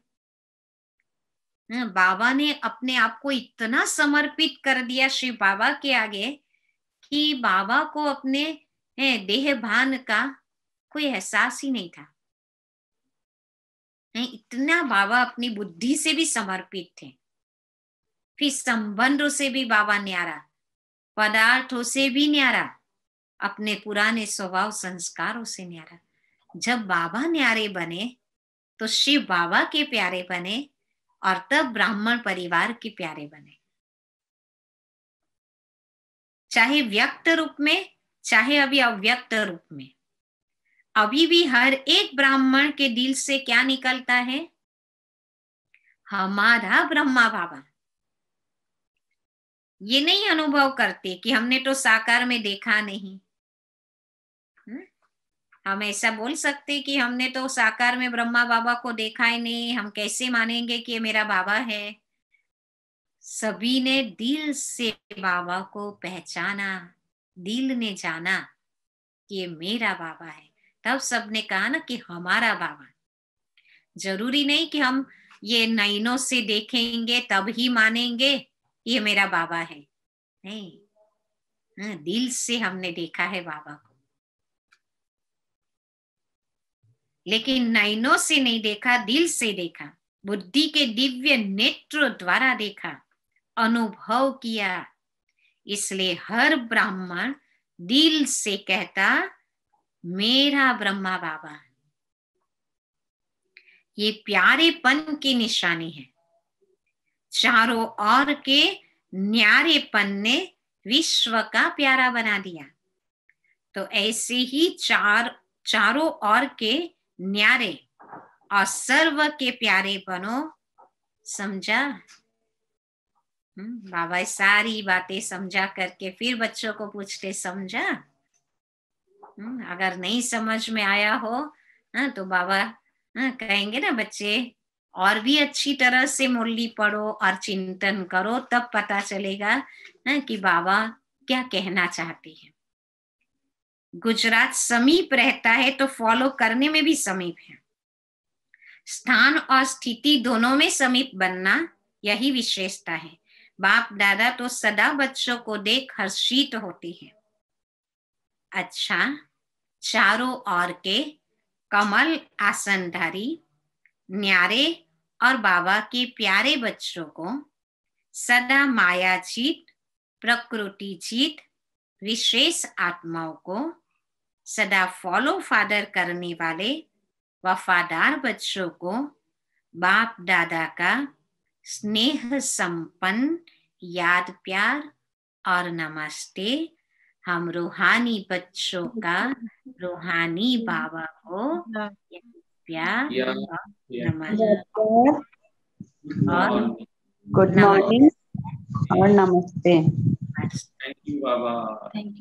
बाबा ने अपने आप को इतना समर्पित कर दिया शिव बाबा के आगे कि बाबा को अपने देह भान का कोई एहसास ही नहीं था। इतना बाबा अपनी बुद्धि से भी समर्पित थे। फिर संबंधों से भी बाबा न्यारा, पदार्थों से भी न्यारा, अपने पुराने स्वभाव संस्कारों से न्यारा। जब बाबा न्यारे बने तो शिव बाबा के प्यारे बने और तब ब्राह्मण परिवार के प्यारे बने। चाहे व्यक्त रूप में, चाहे अभी अव्यक्त रूप में, अभी भी हर एक ब्राह्मण के दिल से क्या निकलता है? हमारा ब्रह्मा बाबा। ये नहीं अनुभव करते कि हमने तो साकार में देखा नहीं। हम ऐसा बोल सकते कि हमने तो साकार में ब्रह्मा बाबा को देखा ही नहीं, हम कैसे मानेंगे कि ये मेरा बाबा है? सभी ने दिल से बाबा को पहचाना, दिल ने जाना कि ये मेरा बाबा है। तब सबने कहा ना कि हमारा बाबा। जरूरी नहीं कि हम ये नैनों से देखेंगे तब ही मानेंगे ये मेरा बाबा है, नहीं। दिल से हमने देखा है बाबा को, लेकिन नैनों से नहीं देखा, दिल से देखा, बुद्धि के दिव्य नेत्र द्वारा देखा, अनुभव किया। इसलिए हर ब्राह्मण दिल से कहता मेरा ब्रह्मा बाबा। ये प्यारेपन की निशानी है। चारों ओर के न्यारेपन ने विश्व का प्यारा बना दिया। तो ऐसे ही चारों ओर के न्यारे और सर्व के प्यारे बनो। समझा? बाबा सारी बातें समझा करके फिर बच्चों को पूछते समझा? अगर नहीं समझ में आया हो तो बाबा कहेंगे ना बच्चे, और भी अच्छी तरह से मुरली पढ़ो और चिंतन करो, तब पता चलेगा कि बाबा क्या कहना चाहते हैं। गुजरात समीप रहता है तो फॉलो करने में भी समीप है। स्थान और स्थिति दोनों में समीप बनना, यही विशेषता है। बाप दादा तो सदा बच्चों को देख हर्षित होते हैं। अच्छा, चारों ओर के कमल आसनधारी न्यारे और बाबा के प्यारे बच्चों को सदा मायाजीत, प्रकृति जीत, विशेष आत्माओं को सदा फॉलो फादर करने वाले वफादार बच्चों को बाप दादा का स्नेह संपन्न याद प्यार और नमस्ते। हम रूहानी बच्चों का रूहानी बाबा को प्यार और नमस्ते और गुड मॉर्निंग और नमस्ते। Thank you Baba. Thank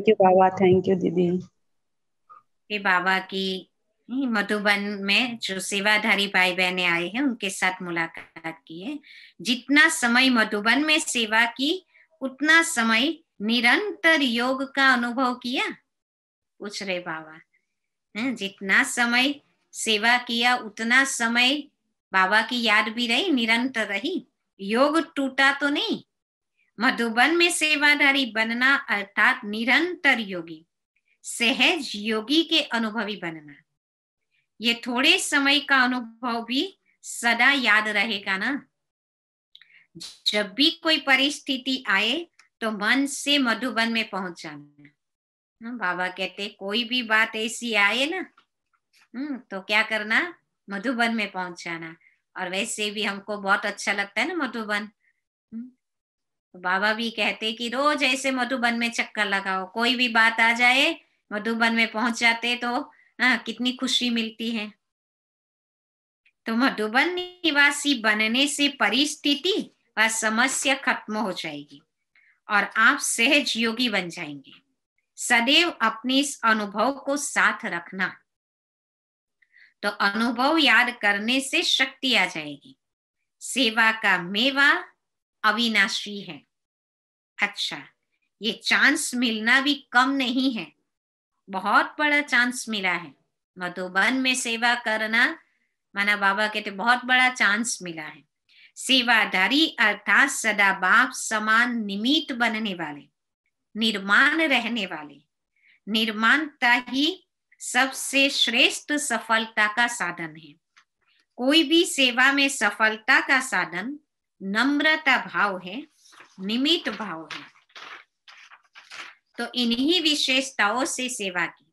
you Baba. Thank you दीदी। ये बाबा की मधुबन में जो सेवाधारी भाई बहने आए हैं उनके साथ मुलाकात की है। जितना समय मधुबन में सेवा की उतना समय निरंतर योग का अनुभव किया, पूछ रहे बाबा। जितना समय सेवा किया उतना समय बाबा की याद भी रही, निरंतर रही, योग टूटा तो नहीं। मधुबन में सेवाधारी बनना अर्थात निरंतर योगी, सहज योगी के अनुभवी बनना। ये थोड़े समय का अनुभव भी सदा याद रहेगा ना। जब भी कोई परिस्थिति आए तो मन से मधुबन में पहुंच जाना। बाबा कहते कोई भी बात ऐसी आए ना तो क्या करना, मधुबन में पहुंच जाना। और वैसे भी हमको बहुत अच्छा लगता है ना मधुबन। तो बाबा भी कहते कि रोज ऐसे मधुबन में चक्कर लगाओ, कोई भी बात आ जाए मधुबन में पहुंच जाते तो कितनी खुशी मिलती है। तो मधुबन निवासी बनने से परिस्थिति व समस्या खत्म हो जाएगी और आप सहज योगी बन जाएंगे। सदैव अपने इस अनुभव को साथ रखना, तो अनुभव याद करने से शक्ति आ जाएगी। सेवा का मेवा अविनाशी है। अच्छा, ये चांस मिलना भी कम नहीं है, बहुत बड़ा चांस मिला है। मधुबन में सेवा करना माना बाबा कहते बहुत बड़ा चांस मिला है। सेवाधारी अर्थात सदा बाप समान निमित्त बनने वाले, निर्माण रहने वाले। निर्माणता ही सबसे श्रेष्ठ सफलता का साधन है। कोई भी सेवा में सफलता का साधन नम्रता भाव है, निमित्त भाव है। तो इन्हीं विशेषताओं से सेवा की।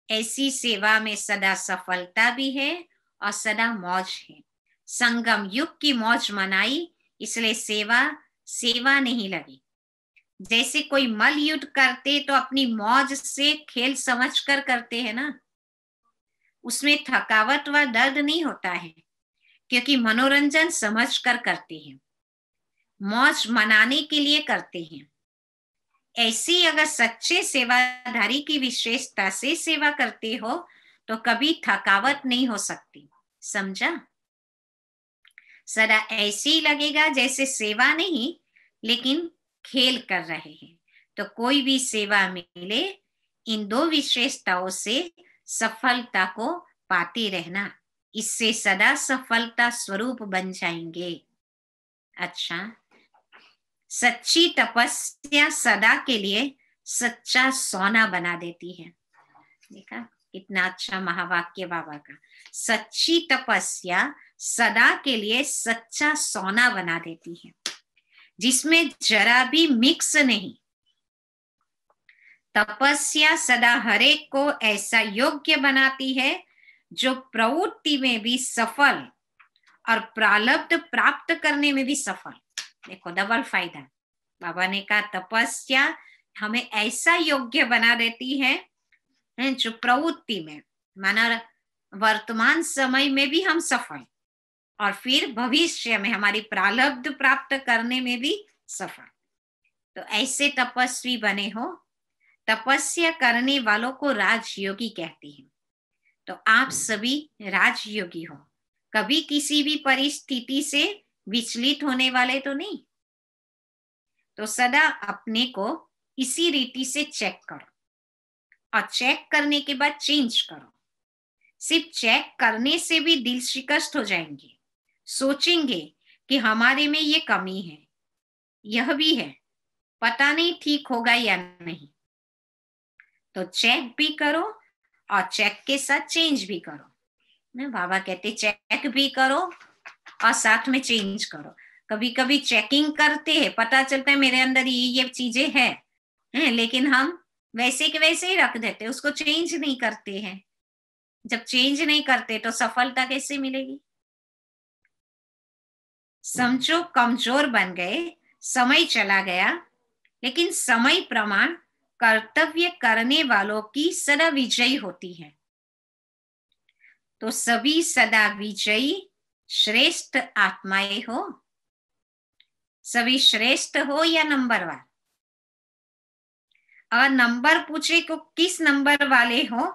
ऐसी सेवा में सदा सफलता भी है और सदा मौज है। संगम युग की मौज मनाई, इसलिए सेवा नहीं लगी। जैसे कोई मल युद्ध करते तो अपनी मौज से खेल समझकर करते हैं ना, उसमें थकावट व दर्द नहीं होता है, क्योंकि मनोरंजन समझकर करते हैं, मौज मनाने के लिए करते हैं। ऐसी अगर सच्चे सेवाधारी की विशेषता से सेवा करते हो तो कभी थकावट नहीं हो सकती। समझा? सदा ऐसे ही लगेगा जैसे सेवा नहीं लेकिन खेल कर रहे हैं। तो कोई भी सेवा मिले, इन दो विशेषताओं से सफलता को पाते रहना, इससे सदा सफलता स्वरूप बन जाएंगे। अच्छा, सच्ची तपस्या सदा के लिए सच्चा सोना बना देती है। देखा कितना अच्छा महावाक्य बाबा का। सच्ची तपस्या सदा के लिए सच्चा सोना बना देती है, जिसमें जरा भी मिक्स नहीं। तपस्या सदा हरेक को ऐसा योग्य बनाती है जो प्रवृत्ति में भी सफल और प्रारब्ध प्राप्त करने में भी सफल। देखो डबल फायदा। बाबा ने कहा तपस्या हमें ऐसा योग्य बना देती है जो प्रवृत्ति में माना वर्तमान समय में भी हम सफल और फिर भविष्य में हमारी प्रारब्ध प्राप्त करने में भी सफल। तो ऐसे तपस्वी बने हो। तपस्या करने वालों को राजयोगी कहते हैं। तो आप सभी राजयोगी हो, कभी किसी भी परिस्थिति से विचलित होने वाले तो नहीं। तो सदा अपने को इसी रीति से चेक करो और चेक करने के बाद चेंज करो। सिर्फ चेक करने से भी दिल शिकस्त हो जाएंगे, सोचेंगे कि हमारे में ये कमी है, यह भी है, पता नहीं ठीक होगा या नहीं। तो चेक भी करो और चेक के साथ चेंज भी करो ना। बाबा कहते चेक भी करो और साथ में चेंज करो। कभी कभी चेकिंग करते हैं, पता चलता है मेरे अंदर ये चीजें हैं, लेकिन हम वैसे के वैसे ही रख देते, उसको चेंज नहीं करते हैं। जब चेंज नहीं करते तो सफलता कैसे मिलेगी? समझो कमजोर बन गए, समय चला गया, लेकिन समय प्रमाण कर्तव्य करने वालों की सदा विजयी होती है। तो सभी सदा विजयी श्रेष्ठ आत्माएं हो। सभी श्रेष्ठ हो या नंबरवार। अगर नंबर पूछे को किस नंबर वाले हो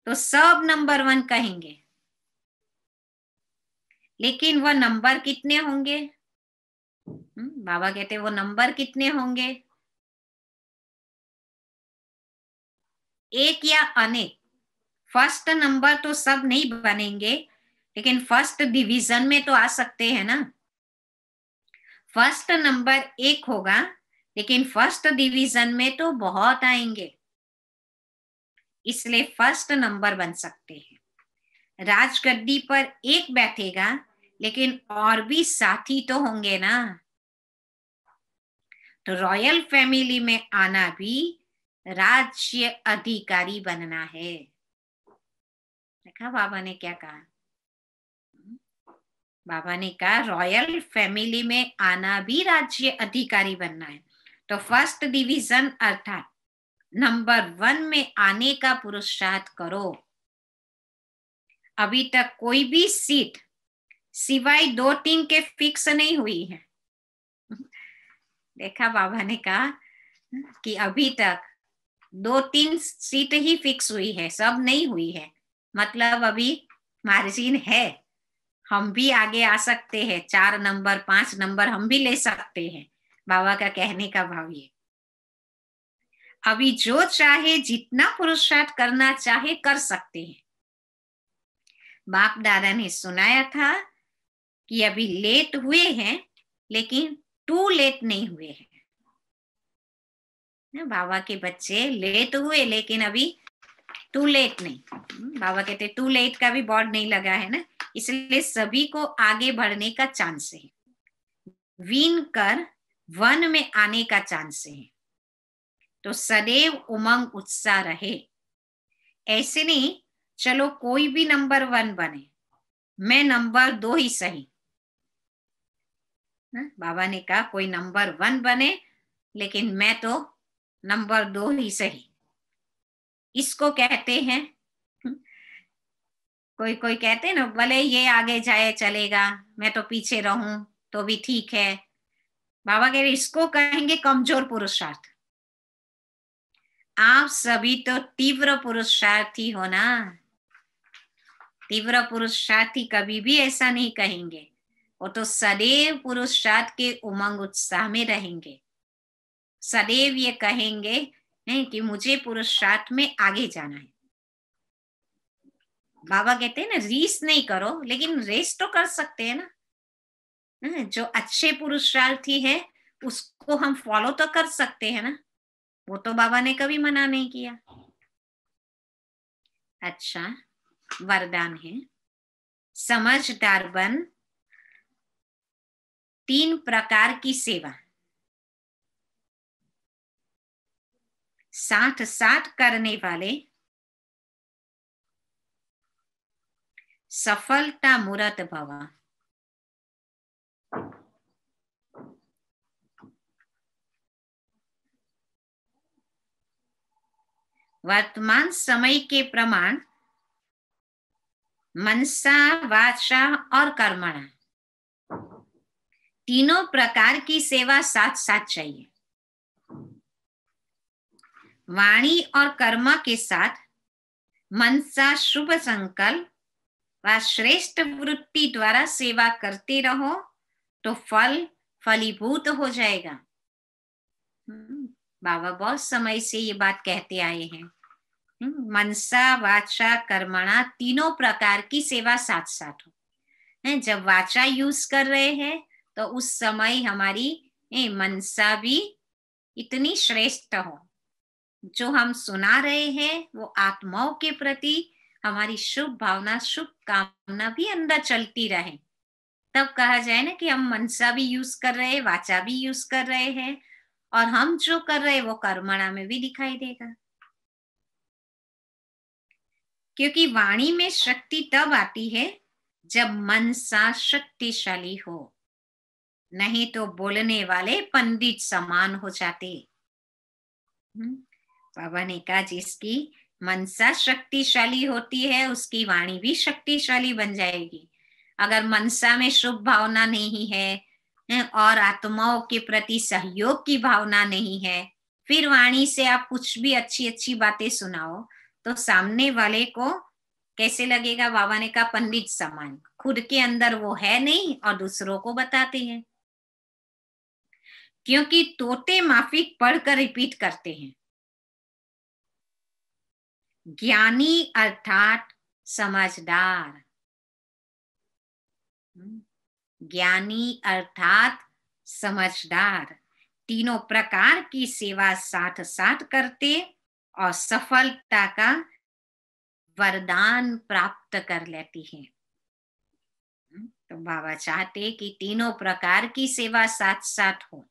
तो सब नंबर 1 कहेंगे, लेकिन वह नंबर कितने होंगे? बाबा कहते वो नंबर कितने होंगे? एक या अनेक। फर्स्ट नंबर तो सब नहीं बनेंगे, लेकिन फर्स्ट डिवीजन में तो आ सकते हैं ना। फर्स्ट नंबर 1 होगा, लेकिन फर्स्ट डिवीजन में तो बहुत आएंगे, इसलिए फर्स्ट नंबर बन सकते हैं। राजगद्दी पर एक बैठेगा, लेकिन और भी साथी तो होंगे ना। तो रॉयल फैमिली में आना भी राज्य अधिकारी बनना है। देखा बाबा ने क्या कहा? बाबा ने कहा रॉयल फैमिली में आना भी राज्य अधिकारी बनना है। तो फर्स्ट डिवीजन अर्थात नंबर 1 में आने का पुरुषार्थ करो। अभी तक कोई भी सीट सिवाय 2-3 के फिक्स नहीं हुई है। देखा बाबा ने कहा कि अभी तक 2-3 सीट ही फिक्स हुई है, सब नहीं हुई है। मतलब अभी मार्जिन है, हम भी आगे आ सकते हैं। 4 नंबर 5 नंबर हम भी ले सकते हैं। बाबा का कहने का भाव ये, अभी जो चाहे जितना पुरुषार्थ करना चाहे कर सकते हैं। बाप दादा ने सुनाया था कि अभी लेट हुए हैं, लेकिन टू लेट नहीं हुए हैं। बाबा के बच्चे लेट हुए, लेकिन अभी टू लेट नहीं। बाबा कहते टू लेट का भी बोर्ड नहीं लगा है ना, इसलिए सभी को आगे बढ़ने का चांस है। विन कर 1 में आने का चांस है। तो सदैव उमंग उत्साह रहे। ऐसे नहीं चलो कोई भी नंबर 1 बने, मैं नंबर 2 ही सही। बाबा ने कहा कोई नंबर 1 बने, लेकिन मैं तो नंबर 2 ही सही। इसको कहते हैं, कोई कोई कहते हैं ना, भले ये आगे जाए चलेगा, मैं तो पीछे रहूं तो भी ठीक है। बाबा कह रहे इसको कहेंगे कमजोर पुरुषार्थ। आप सभी तो तीव्र पुरुषार्थी हो ना। तीव्र पुरुषार्थी कभी भी ऐसा नहीं कहेंगे, वो तो सदैव पुरुषार्थ के उमंग उत्साह में रहेंगे। सदैव ये कहेंगे नहीं कि मुझे पुरुषार्थ में आगे जाना है। बाबा कहते हैं ना रीस नहीं करो, लेकिन रेस तो कर सकते हैं ना। जो अच्छे पुरुषार्थी है उसको हम फॉलो तो कर सकते हैं ना, वो तो बाबा ने कभी मना नहीं किया। अच्छा वरदान है, समझदार बन 3 प्रकार की सेवा साथ साथ करने वाले सफलता मूर्त भव। वर्तमान समय के प्रमाण मनसा वाचा और कर्मणा, तीनों प्रकार की सेवा साथ साथ चाहिए। वाणी और कर्म के साथ मनसा शुभ संकल्प व श्रेष्ठ वृत्ति द्वारा सेवा करते रहो तो फल फलीभूत हो जाएगा। बाबा बहुत समय से ये बात कहते आए हैं। मनसा वाचा कर्मणा तीनों प्रकार की सेवा साथ साथ हो। जब वाचा यूज कर रहे हैं तो उस समय हमारी मनसा भी इतनी श्रेष्ठ हो, जो हम सुना रहे हैं वो आत्माओं के प्रति हमारी शुभ भावना शुभ कामना भी अंदर चलती रहे। तब कहा जाए ना कि हम मनसा भी यूज कर रहे हैं, वाचा भी यूज कर रहे हैं, और हम जो कर रहे हैं वो कर्मणा में भी दिखाई देगा। क्योंकि वाणी में शक्ति तब आती है जब मनसा शक्तिशाली हो, नहीं तो बोलने वाले पंडित समान हो जाते। बाबा ने कहा जिसकी मनसा शक्तिशाली होती है उसकी वाणी भी शक्तिशाली बन जाएगी। अगर मनसा में शुभ भावना नहीं है और आत्माओं के प्रति सहयोग की भावना नहीं है, फिर वाणी से आप कुछ भी अच्छी अच्छी बातें सुनाओ तो सामने वाले को कैसे लगेगा? बाबा ने कहा पंडित समान। खुद के अंदर वो है नहीं और दूसरों को बताते हैं। क्योंकि तोते माफिक पढ़कर रिपीट करते हैं। ज्ञानी अर्थात समझदार, ज्ञानी अर्थात समझदार तीनों प्रकार की सेवा साथ साथ करते और सफलता का वरदान प्राप्त कर लेती है। तो बाबा चाहते कि तीनों प्रकार की सेवा साथ साथ हो,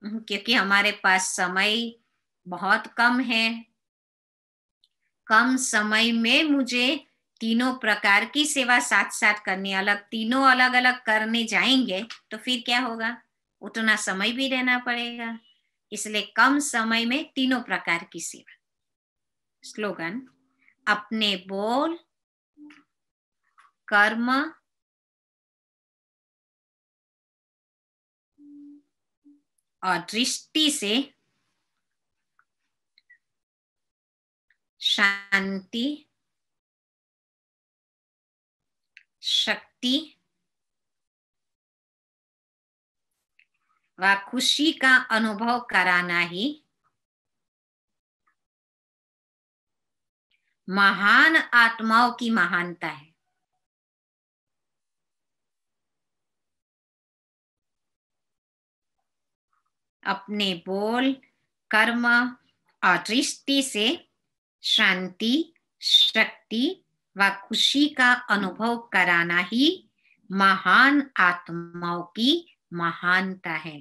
क्योंकि हमारे पास समय बहुत कम है। कम समय में मुझे तीनों प्रकार की सेवा साथ साथ करनी, तीनों अलग अलग करने जाएंगे तो फिर क्या होगा? उतना समय भी देना पड़ेगा। इसलिए कम समय में तीनों प्रकार की सेवा। स्लोगन: अपने बोल, कर्म और दृष्टि से शांति, शक्ति व खुशी का अनुभव कराना ही महान आत्माओं की महानता है। अपने बोल, कर्म और दृष्टि से शांति, शक्ति व खुशी का अनुभव कराना ही महान आत्माओं की महानता है।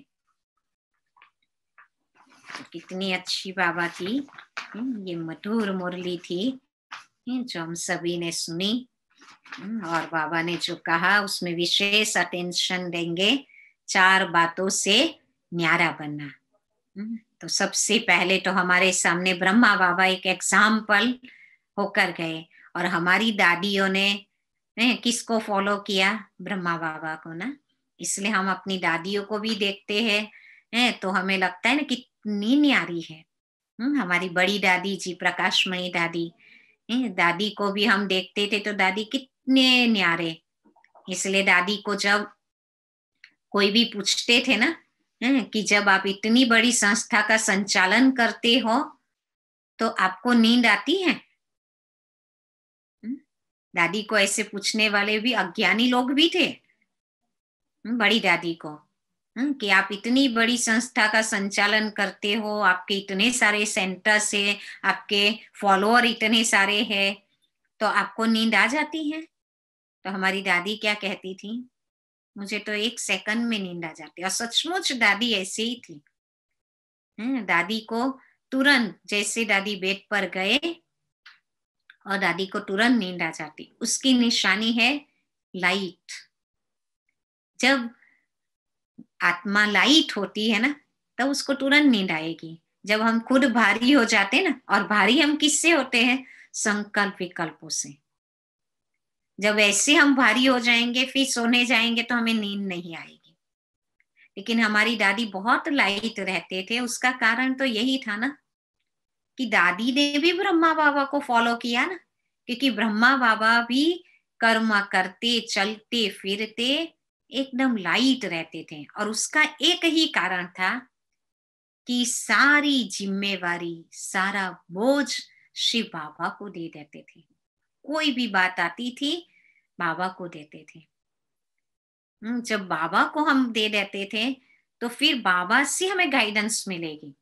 कितनी अच्छी बाबा की ये मधुर मुरली थी जो हम सभी ने सुनी, और बाबा ने जो कहा उसमें विशेष अटेंशन देंगे। 4 बातों से न्यारा बनना। तो सबसे पहले तो हमारे सामने ब्रह्मा बाबा एक एग्जाम्पल होकर गए, और हमारी दादियों ने किसको फॉलो किया? ब्रह्मा बाबा को ना। इसलिए हम अपनी दादियों को भी देखते हैं तो हमें लगता है ना कितनी न्यारी है। हमारी बड़ी दादी जी, प्रकाशमयी दादी, दादी को भी हम देखते थे तो दादी कितने न्यारे। इसलिए दादी को जब कोई भी पूछते थे ना कि जब आप इतनी बड़ी संस्था का संचालन करते हो तो आपको नींद आती है? दादी को ऐसे पूछने वाले भी अज्ञानी लोग भी थे। बड़ी दादी को कि आप इतनी बड़ी संस्था का संचालन करते हो, आपके इतने सारे सेंटर्स है, आपके फॉलोअर इतने सारे हैं, तो आपको नींद आ जाती है? तो हमारी दादी क्या कहती थी? मुझे तो 1 सेकंड में नींद आ जाती। और सचमुच दादी ऐसे ही थी। दादी को तुरंत, जैसे दादी बेड पर गए और दादी को तुरंत नींद आ जाती। उसकी निशानी है लाइट। जब आत्मा लाइट होती है ना तब उसको तुरंत नींद आएगी। जब हम खुद भारी हो जाते ना, और भारी हम किससे होते हैं? संकल्प विकल्पों से। जब ऐसे हम भारी हो जाएंगे फिर सोने जाएंगे तो हमें नींद नहीं आएगी। लेकिन हमारी दादी बहुत लाइट रहते थे। उसका कारण तो यही था ना कि दादी ने भी ब्रह्मा बाबा को फॉलो किया ना, क्योंकि ब्रह्मा बाबा भी कर्म करते चलते फिरते एकदम लाइट रहते थे, और उसका एक ही कारण था कि सारी जिम्मेवारी, सारा बोझ शिव बाबा को दे देते थे। कोई भी बात आती थी बाबा को देते थे। जब बाबा को हम दे देते थे तो फिर बाबा से हमें गाइडेंस मिलेगी,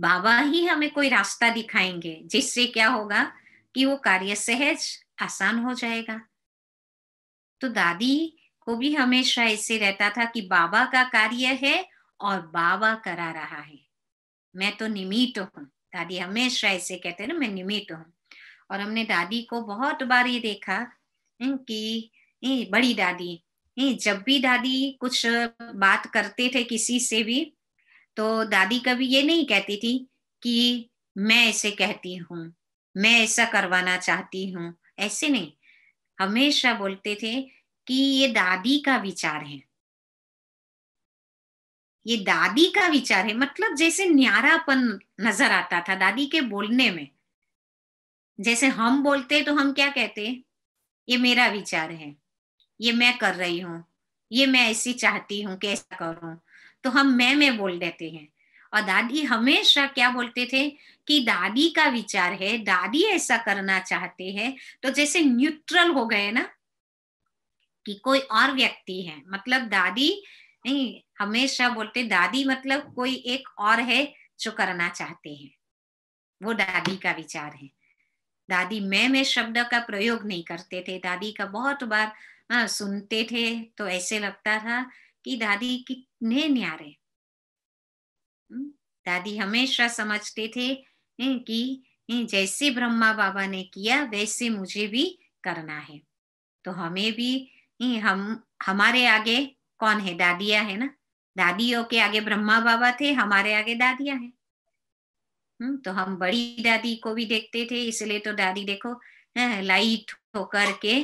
बाबा ही हमें कोई रास्ता दिखाएंगे, जिससे क्या होगा कि वो कार्य सहज आसान हो जाएगा। तो दादी को भी हमेशा ऐसे रहता था कि बाबा का कार्य है और बाबा करा रहा है, मैं तो निमित्त हूँ। दादी हमेशा ऐसे कहते हैं ना, मैं निमित्त हूँ। और हमने दादी को बहुत बार ये देखा कि बड़ी दादी, जब भी दादी कुछ बात करते थे किसी से भी, तो दादी कभी ये नहीं कहती थी कि मैं ऐसे कहती हूँ, मैं ऐसा करवाना चाहती हूँ, ऐसे नहीं। हमेशा बोलते थे कि ये दादी का विचार है, ये दादी का विचार है। मतलब जैसे न्यारापन नजर आता था दादी के बोलने में। जैसे हम बोलते तो हम क्या कहते, ये मेरा विचार है, ये मैं कर रही हूँ, ये मैं ऐसी चाहती हूँ कि ऐसा करूं, तो हम मैं बोल देते हैं। और दादी हमेशा क्या बोलते थे कि दादी का विचार है, दादी ऐसा करना चाहते हैं। तो जैसे न्यूट्रल हो गए ना, कि कोई और व्यक्ति है, मतलब दादी नहीं, हमेशा बोलते दादी मतलब कोई एक और है जो करना चाहते हैं, वो दादी का विचार है। दादी मैं शब्द का प्रयोग नहीं करते थे। दादी का बहुत बार सुनते थे तो ऐसे लगता था कि दादी कितने न्यारे। दादी हमेशा समझते थे कि जैसे ब्रह्मा बाबा ने किया वैसे मुझे भी करना है। तो हमें भी हमारे आगे कौन है, दादियां है ना। दादियों के आगे ब्रह्मा बाबा थे, हमारे आगे दादियां हैं। तो हम बड़ी दादी को भी देखते थे, इसलिए तो दादी देखो लाइट होकर के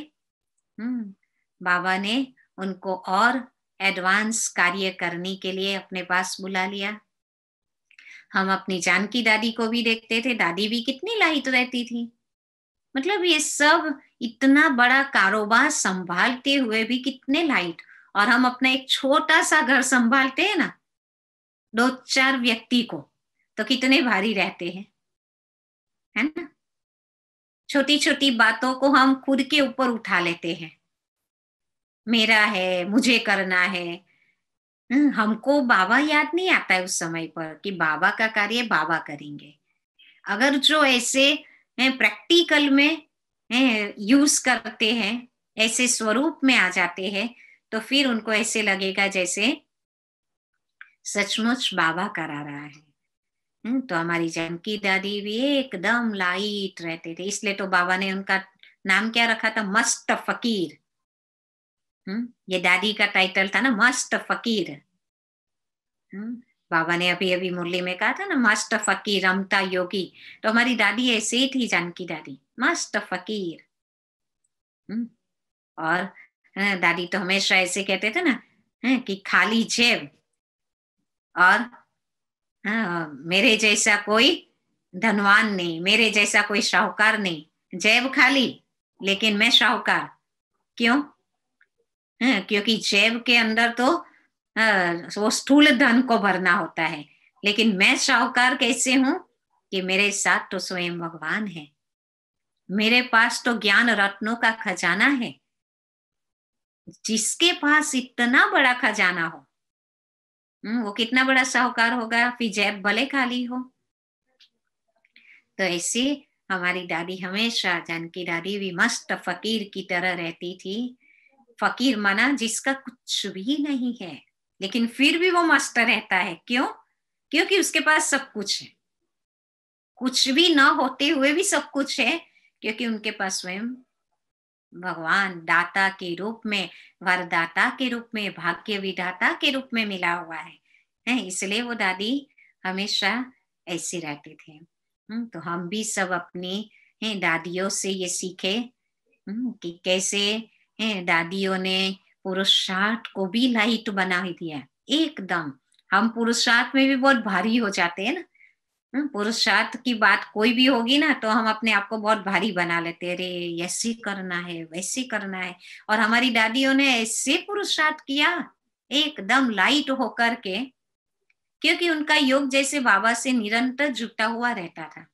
बाबा ने उनको और एडवांस कार्य करने के लिए अपने पास बुला लिया। हम अपनी जानकी दादी को भी देखते थे, दादी भी कितनी लाइट रहती थी। मतलब ये सब इतना बड़ा कारोबार संभालते हुए भी कितने लाइट। और हम अपना एक छोटा सा घर संभालते हैं ना, 2-4 व्यक्ति को, तो कितने भारी रहते हैं, है ना। छोटी छोटी बातों को हम खुद के ऊपर उठा लेते हैं, मेरा है, मुझे करना है। हमको बाबा याद नहीं आता है उस समय पर कि बाबा का कार्य बाबा करेंगे। अगर जो ऐसे प्रैक्टिकल में यूज करते हैं, ऐसे स्वरूप में आ जाते हैं, तो फिर उनको ऐसे लगेगा जैसे सचमुच बाबा करा रहा है। तो हमारी जानकी दादी भी एकदम लाइट रहते थे, इसलिए तो बाबा ने उनका नाम क्या रखा था, मस्त फकीर। ये दादी का टाइटल था ना, मस्त फकीर। बाबा ने अभी अभी मुरली में कहा था ना, मस्त फकीर रमता योगी। तो हमारी दादी ऐसे ही थी, जानकी दादी, मस्त फकीर। और दादी तो हमेशा ऐसे कहते थे ना कि खाली जेब और मेरे जैसा कोई धनवान नहीं, मेरे जैसा कोई शाहूकार नहीं, जेब खाली लेकिन मैं शाहूकार। क्यों? क्योंकि जेब के अंदर तो वो स्थूल धन को भरना होता है, लेकिन मैं शाहूकार कैसे हूं कि मेरे साथ तो स्वयं भगवान है, मेरे पास तो ज्ञान रत्नों का खजाना है। जिसके पास इतना बड़ा खजाना हो वो कितना बड़ा साहूकार होगा, फिर जेब भले खाली हो। तो ऐसे हमारी दादी हमेशा, जानकी दादी भी मस्त फकीर की तरह रहती थी। फकीर माना जिसका कुछ भी नहीं है, लेकिन फिर भी वो मस्त रहता है। क्यों? क्योंकि उसके पास सब कुछ है, कुछ भी ना होते हुए भी सब कुछ है, क्योंकि उनके पास स्वयं भगवान दाता के रूप में, वरदाता के रूप में, भाग्य विधाता के रूप में मिला हुआ है। इसलिए वो दादी हमेशा ऐसे रहते थे। तो हम भी सब अपनी दादियों से ये सीखे कि कैसे दादियों ने पुरुषार्थ को भी लाइट बना दिया एकदम। हम पुरुषार्थ में भी बहुत भारी हो जाते हैं ना, पुरुषार्थ की बात कोई भी होगी ना तो हम अपने आप को बहुत भारी बना लेते, अरे ऐसे करना है वैसे करना है। और हमारी दादियों ने ऐसे पुरुषार्थ किया एकदम लाइट होकर के, क्योंकि उनका योग जैसे बाबा से निरंतर जुटा हुआ रहता था।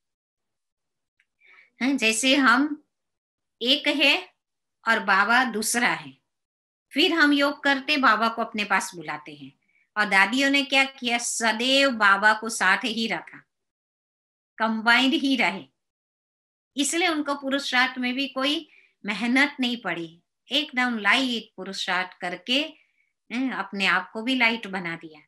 जैसे हम एक है और बाबा दूसरा है, फिर हम योग करते बाबा को अपने पास बुलाते हैं। और दादियों ने क्या किया, सदैव बाबा को साथ ही रखा, कंबाइंड ही रहे, इसलिए उनको पुरुषार्थ में भी कोई मेहनत नहीं पड़ी, एकदम लाइट पुरुषार्थ करके अपने आप को भी लाइट बना दिया,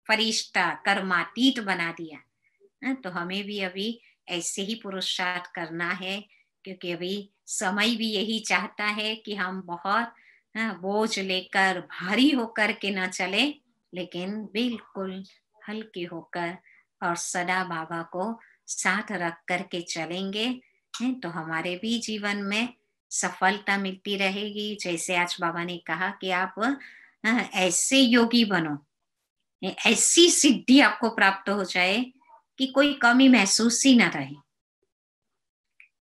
फरिश्ता कर्मातीत बना दिया। तो हमें भी अभी ऐसे ही पुरुषार्थ करना है, क्योंकि अभी समय भी यही चाहता है कि हम बहुत बोझ लेकर भारी होकर के न चले, लेकिन बिल्कुल हल्के होकर और सदा बाबा को साथ रख करके चलेंगे तो हमारे भी जीवन में सफलता मिलती रहेगी। जैसे आज बाबा ने कहा कि आप ऐसे योगी बनो, ऐसी सिद्धि आपको प्राप्त हो जाए कि कोई कमी महसूस ही ना रहे।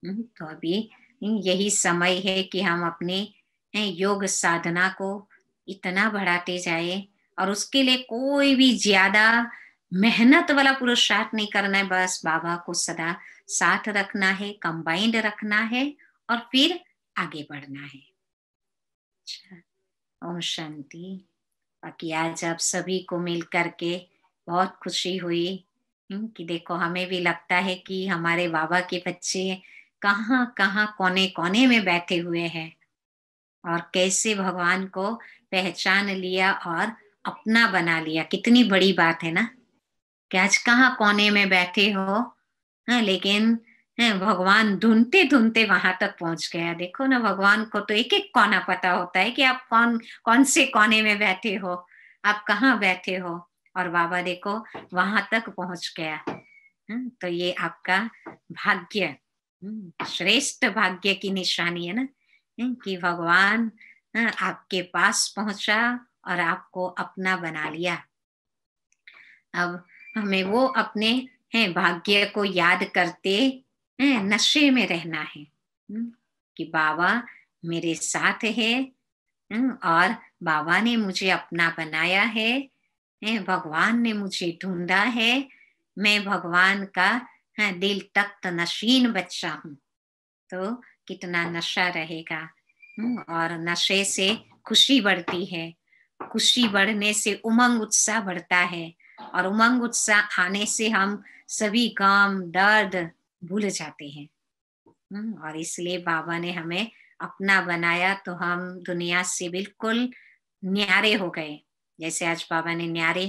तो अभी यही समय है कि हम अपने योग साधना को इतना बढ़ाते जाए, और उसके लिए कोई भी ज्यादा मेहनत वाला पुरुषार्थ नहीं करना है, बस बाबा को सदा साथ रखना है, कंबाइंड रखना है और फिर आगे बढ़ना है। अच्छा, ओम शांति। बाकी आज आप सभी को मिल करके बहुत खुशी हुई कि देखो हमें भी लगता है कि हमारे बाबा के बच्चे कहाँ कहाँ कोने कोने में बैठे हुए हैं और कैसे भगवान को पहचान लिया और अपना बना लिया। कितनी बड़ी बात है ना कि आज कहाँ कोने में बैठे हो, लेकिन भगवान ढूंढते ढूंढते वहां तक पहुंच गया। देखो ना, भगवान को तो एक एक कोना पता होता है कि आप कौन से कोने में बैठे हो, आप कहाँ बैठे हो, और बाबा देखो वहां तक पहुंच गया। तो ये आपका भाग्य, श्रेष्ठ भाग्य की निशानी है ना कि भगवान आपके पास पहुंचा और आपको अपना बना लिया। अब हमें वो अपने भाग्य को याद करते नशे में रहना है कि बाबा मेरे साथ है और बाबा ने मुझे अपना बनाया है, भगवान ने मुझे ढूंढा है, मैं भगवान का दिल तख्त नशीन बच्चा हूँ। तो कितना नशा रहेगा, और नशे से खुशी बढ़ती है, खुशी बढ़ने से उमंग उत्साह बढ़ता है, और उमंग उत्साह आने से हम सभी गम दर्द भूल जाते हैं। और इसलिए बाबा ने हमें अपना बनाया तो हम दुनिया से बिल्कुल न्यारे हो गए। जैसे आज बाबा ने न्यारे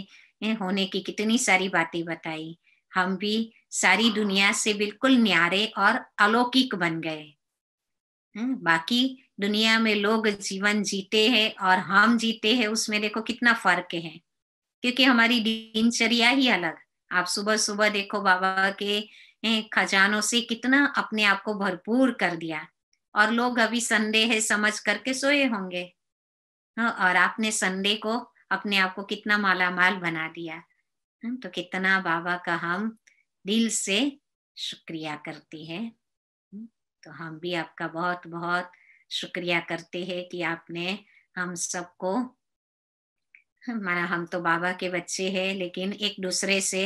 होने की कितनी सारी बातें बताई, हम भी सारी दुनिया से बिल्कुल न्यारे और अलौकिक बन गए। बाकी दुनिया में लोग जीवन जीते हैं और हम जीते हैं, उसमें देखो कितना फर्क है, क्योंकि हमारी दिनचर्या ही अलग। आप सुबह सुबह देखो बाबा के खजानों से कितना अपने आप को भरपूर कर दिया, और लोग अभी संडे है समझ करके सोए होंगे, और आपने संडे को अपने आप को कितना मालामाल बना दिया। तो कितना बाबा का हम दिल से शुक्रिया करते हैं। तो हम भी आपका बहुत बहुत शुक्रिया करते हैं कि आपने हम सबको, माना हम तो बाबा के बच्चे हैं लेकिन एक दूसरे से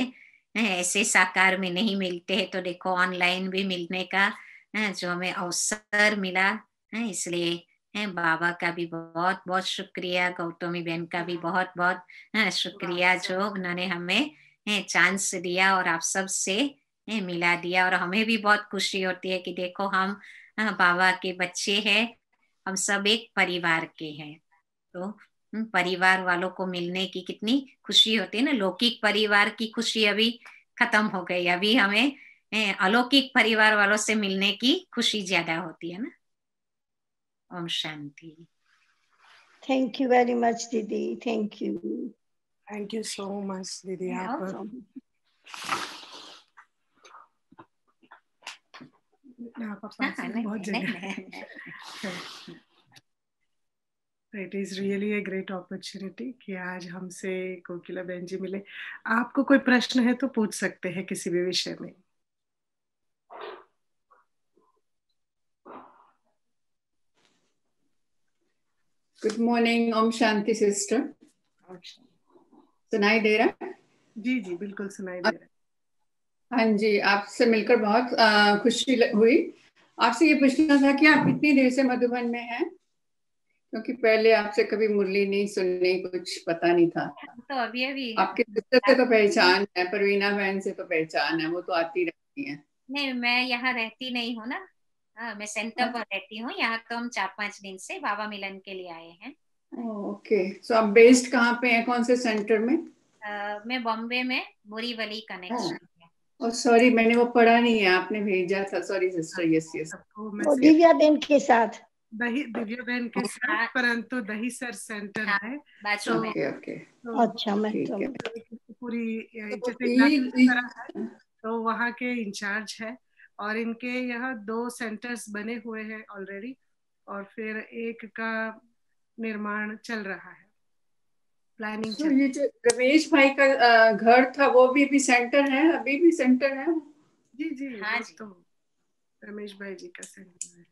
ऐसे साकार में नहीं मिलते हैं, तो देखो ऑनलाइन भी मिलने का जो हमें अवसर मिला, इसलिए बाबा का भी बहुत बहुत शुक्रिया, गौतमी बहन का भी बहुत बहुत शुक्रिया जो उन्होंने हमें चांस दिया और आप सब से मिला दिया। और हमें भी बहुत खुशी होती है कि देखो हम बाबा के बच्चे हैं, हम सब एक परिवार के हैं। तो परिवार वालों को मिलने की कितनी खुशी होती है ना। लौकिक परिवार की खुशी अभी खत्म हो गई, अभी हमें अलौकिक परिवार वालों से मिलने की खुशी ज्यादा होती है ना। ओम शांति। थैंक यू वेरी मच दीदी, thank you. Thank you so much दीदी। आप बहुत जगह it is really a great opportunity कि आज हमसे कोकिला बहन जी मिले। आपको कोई प्रश्न है तो पूछ सकते हैं किसी भी विषय में। Good morning. ओम शांति सिस्टर। सुनाई दे रहा है? जी जी बिल्कुल सुनाई दे रहा है। हाँ जी, आपसे मिलकर बहुत खुशी हुई। आपसे ये पूछना था कि आप कितनी देर से मधुबन में हैं? क्योंकि पहले आपसे कभी मुरली नहीं सुननी, कुछ पता नहीं था। तो अभी आपके सिस्टर से तो पहचान है, परवीना बहन से तो पहचान है, वो तो आती रहती है। नहीं, मैं यहाँ रहती नहीं हूँ ना। हाँ, मैं सेंटर पर रहती हूँ। यहाँ तो हम 4-5 दिन से बाबा मिलन के लिए आए हैं। ओके, सो आप बेस्ड कहाँ पे हैं, कौन से सेंटर में? मैं बॉम्बे में बोरीवली कनेक्शन है। और सॉरी, मैंने वो पढ़ा नहीं है, आपने भेजा था। Sorry sister. Yes yes. वो दिव्या बहन के साथ, दिव्या बहन के साथ, परंतु दहीसर सेंटर है। Okay okay. अच्छा, मैं पूरी तो तो वहाँ के इंचार्ज है और इनके यहाँ 2 सेंटर्स बने हुए हैं ऑलरेडी और फिर एक का निर्माण चल रहा है, प्लानिंग तो ये जो रमेश भाई का घर था वो भी सेंटर है? अभी भी सेंटर है? जी जी हाँ जी। तो रमेश भाई जी का सेंटर है।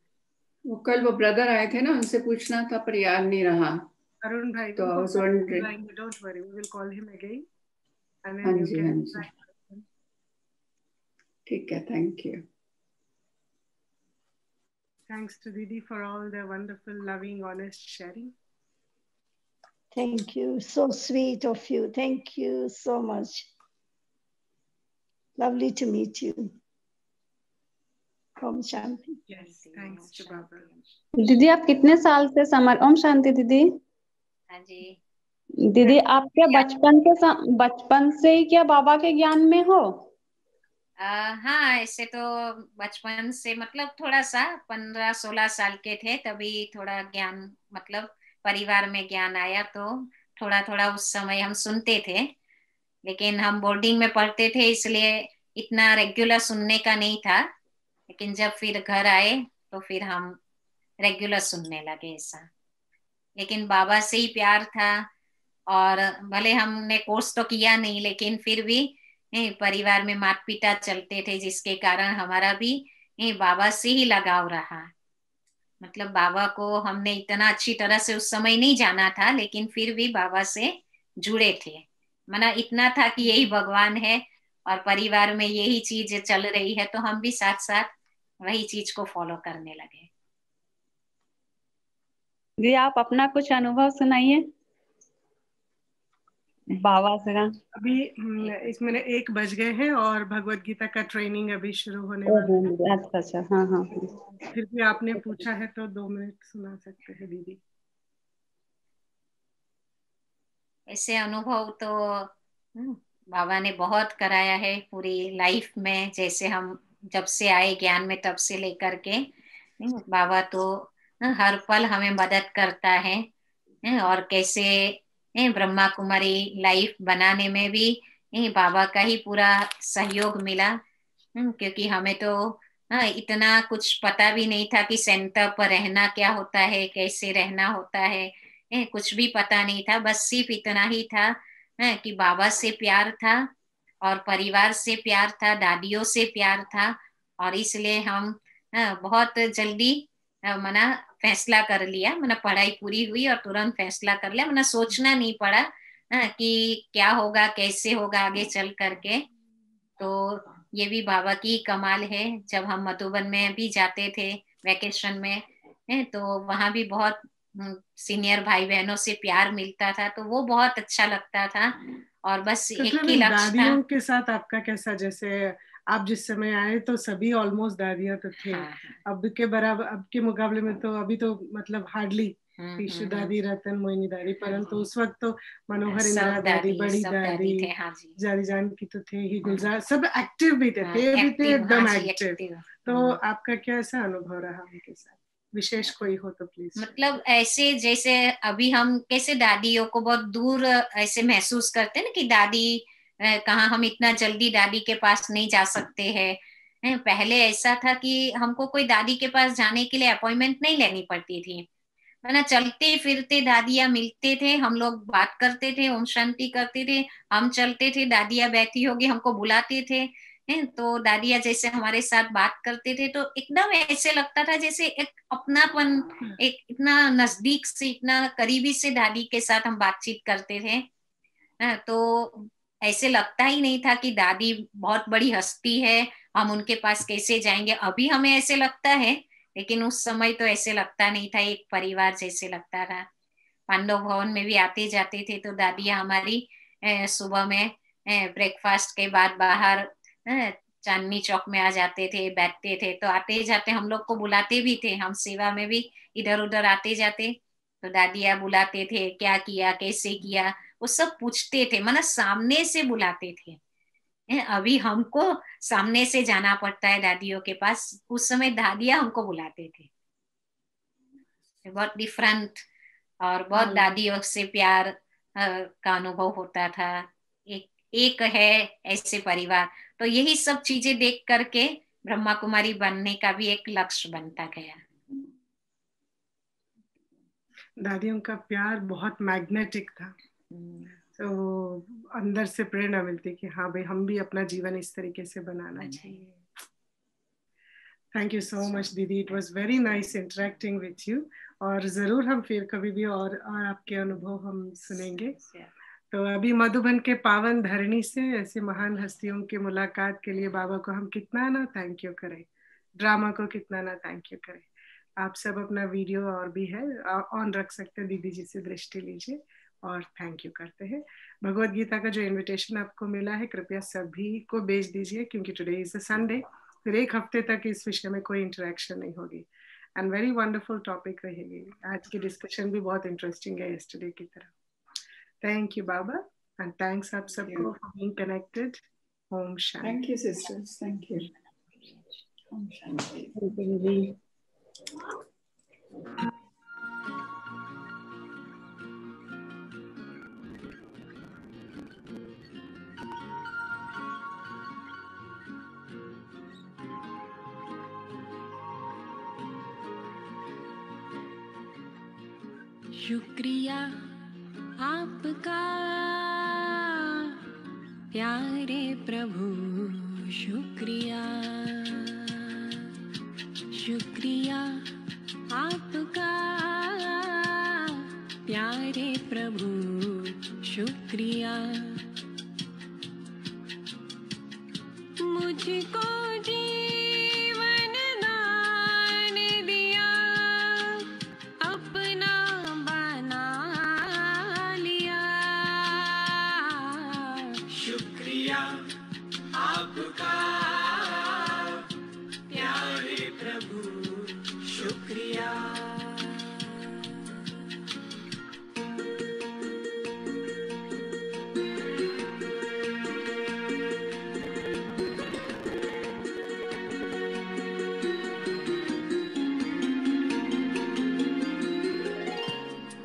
वो कल वो ब्रदर आए थे ना, उनसे पूछना था पर याद नहीं रहा। अरुण भाई, तो I was wondering. Don't worry, we will call him again and हाँ देन यू जी, हाँ कैन। जी, ठीक है। Thank you. Thanks to Didi for all the wonderful, loving, honest sharing. Thank you. So sweet of you. Thank you so much. Lovely to meet you. Om Shanti. Yes, thanks to Baba. दीदी आप कितने साल से summer ओम शांति दीदी। हाँ जी। दीदी आप क्या बचपन से ही क्या बाबा के ज्ञान में हो? हाँ, ऐसे तो बचपन से मतलब थोड़ा सा 15-16 साल के थे तभी थोड़ा ज्ञान, मतलब परिवार में ज्ञान आया तो थोड़ा थोड़ा उस समय हम सुनते थे। लेकिन हम बोर्डिंग में पढ़ते थे इसलिए इतना रेगुलर सुनने का नहीं था। लेकिन जब फिर घर आए तो फिर हम रेगुलर सुनने लगे ऐसा। लेकिन बाबा से ही प्यार था और भले हमने कोर्स तो किया नहीं लेकिन फिर भी परिवार में मात पिता चलते थे जिसके कारण हमारा भी बाबा से ही लगाव रहा। मतलब बाबा को हमने इतना अच्छी तरह से उस समय नहीं जाना था लेकिन फिर भी बाबा से जुड़े थे। मना इतना था कि यही भगवान है और परिवार में यही चीज चल रही है तो हम भी साथ साथ वही चीज को फॉलो करने लगे। जी आप अपना कुछ अनुभव सुनाइए बाबा से। अभी इसमें 1 बज गए हैं और भगवत गीता का ट्रेनिंग अभी शुरू होने वाला है। अच्छा हाँ हाँ। फिर भी आपने पूछा है तो 2 मिनट सुना सकते हैं दीदी। ऐसे अनुभव तो बाबा ने बहुत कराया है पूरी लाइफ में। जैसे हम जब से आए ज्ञान में तब से लेकर के बाबा तो हर पल हमें मदद करता है। और कैसे ब्रह्मा कुमारी लाइफ बनाने में भी बाबा का ही पूरा सहयोग मिला। क्योंकि हमें तो इतना कुछ पता भी नहीं था कि सेंटर पर रहना क्या होता है, कैसे रहना होता है, कुछ भी पता नहीं था। बस सिर्फ इतना ही था कि बाबा से प्यार था और परिवार से प्यार था, दादियों से प्यार था। और इसलिए हम बहुत जल्दी मना फैसला कर लिया। मना पढ़ाई पूरी हुई और तुरंत फैसला कर लिया। मना सोचना नहीं पड़ा कि क्या होगा, कैसे होगा आगे चल करके। तो ये भी बाबा की कमाल है। जब हम मधुबन में भी जाते थे वैकेशन में तो वहां भी बहुत सीनियर भाई बहनों से प्यार मिलता था तो वो बहुत अच्छा लगता था। और बस एक ही लक्ष्य था। दादियों के साथ आपका कैसा, जैसे आप जिस समय आए तो सभी ऑलमोस्ट दादियां तो थे। अब के बराबर, अब के मुकाबले में तो अभी तो मतलब हार्डली ईशु दादी, रतन, मोहिनी दादी, परंतु उस वक्त तो मनोहर, इंदिरा दादी, बड़ी दादी, जारी जान की तो थे ही, गुलजार, सब एक्टिव भी थे भी थे एकदम एक्टिव। तो आपका क्या ऐसा अनुभव रहा उनके साथ? विशेष कोई हो तो प्लीज। मतलब ऐसे जैसे अभी हम कैसे दादियों को बहुत दूर ऐसे महसूस करते हैं ना कि दादी कहाँ, हम इतना जल्दी दादी के पास नहीं जा सकते हैं। पहले ऐसा था कि हमको कोई दादी के पास जाने के लिए अपॉइंटमेंट नहीं लेनी पड़ती थी। है ना। चलते फिरते दादिया मिलते थे, हम लोग बात करते थे, ओम शांति करते थे, हम चलते थे, दादिया बैठी होगी, हमको बुलाते थे, तो दादिया जैसे हमारे साथ बात करते थे, तो एकदम ऐसे लगता था जैसे एक अपनापन, एक इतना नजदीक से, इतना करीबी से दादी के साथ हम बातचीत करते थे। तो ऐसे लगता ही नहीं था कि दादी बहुत बड़ी हस्ती है, हम उनके पास कैसे जाएंगे। अभी हमें ऐसे लगता है, लेकिन उस समय तो ऐसे लगता नहीं था, एक परिवार जैसे लगता था। पांडव भवन में भी आते जाते थे तो दादिया हमारी सुबह में ब्रेकफास्ट के बाद बाहर चांदनी चौक में आ जाते थे, बैठते थे, तो आते जाते हम लोग को बुलाते भी थे। हम सेवा में भी इधर उधर आते जाते तो दादिया बुलाते थे, क्या किया, कैसे किया, वो सब पूछते थे, मतलब सामने से बुलाते थे। अभी हमको सामने से जाना पड़ता है दादियों के पास, उस समय दादिया हमको बुलाते थे। बहुत डिफरेंट, और बहुत दादियों से प्यार का अनुभव होता था। एक है ऐसे परिवार। तो यही सब चीजें देख करके ब्रह्मा कुमारी बनने का भी एक लक्ष्य बनता गया। दादियों का प्यार बहुत मैग्नेटिक था, तो अंदर से प्रेरणा मिलती कि हाँ भाई हम भी अपना जीवन इस तरीके से बनाना चाहिए। थैंक यू सो मच दीदी, it was very nice interacting with you. और जरूर हम फिर कभी भी और आपके अनुभव हम सुनेंगे। तो अभी मधुबन के पावन धरणी से ऐसे महान हस्तियों की मुलाकात के लिए बाबा को हम कितना ना थैंक यू करें, ड्रामा को कितना ना थैंक यू करें। आप सब अपना वीडियो और भी है ऑन रख सकते हैं, दीदी जी से दृष्टि लीजिए और थैंक यू करते हैं। भगवद गीता का जो इनविटेशन आपको मिला है कृपया सभी को भेज दीजिए, क्योंकि टुडे इज अ संडे, फिर एक हफ्ते तक इस विषय में कोई इंटरेक्शन नहीं होगी। एंड वेरी वंडरफुल टॉपिक रहेगी। आज की डिस्कशन भी बहुत इंटरेस्टिंग है यस्टरडे की तरह। Thank you, Baba, and thanks आप सबको for being connected. Om Shanti. Thank you, sisters. Thank you. Om Shanti. शुक्रिया आपका प्यारे प्रभु, शुक्रिया, शुक्रिया आपका प्यारे प्रभु, शुक्रिया, मुझको जीवन दान दिया, अपना बना लिया, शुक्रिया आपका प्यारे प्रभु, शुक्रिया।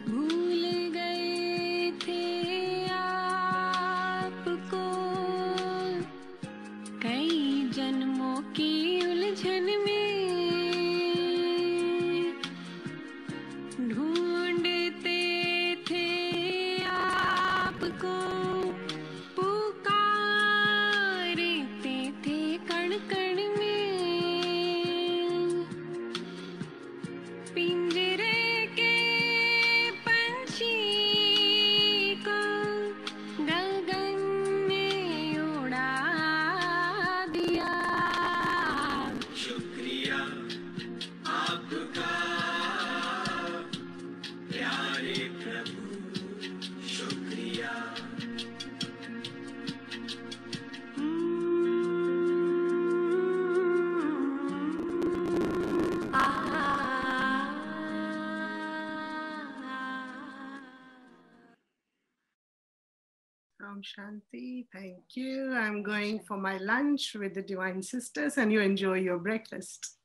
भूल गए थे आपको कई जन्मों की उलझन में, ढूंढते थे आपको, पुकारते थे कण कण में, पिंजरे के पंछी को गगन में उड़ा दिया, शुक्रिया आपका प्यारे प्रभु, शुक्रिया। Om Shanti. Thank you. I'm going for my lunch with the Divine Sisters, and you enjoy your breakfast.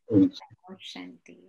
Om Shanti.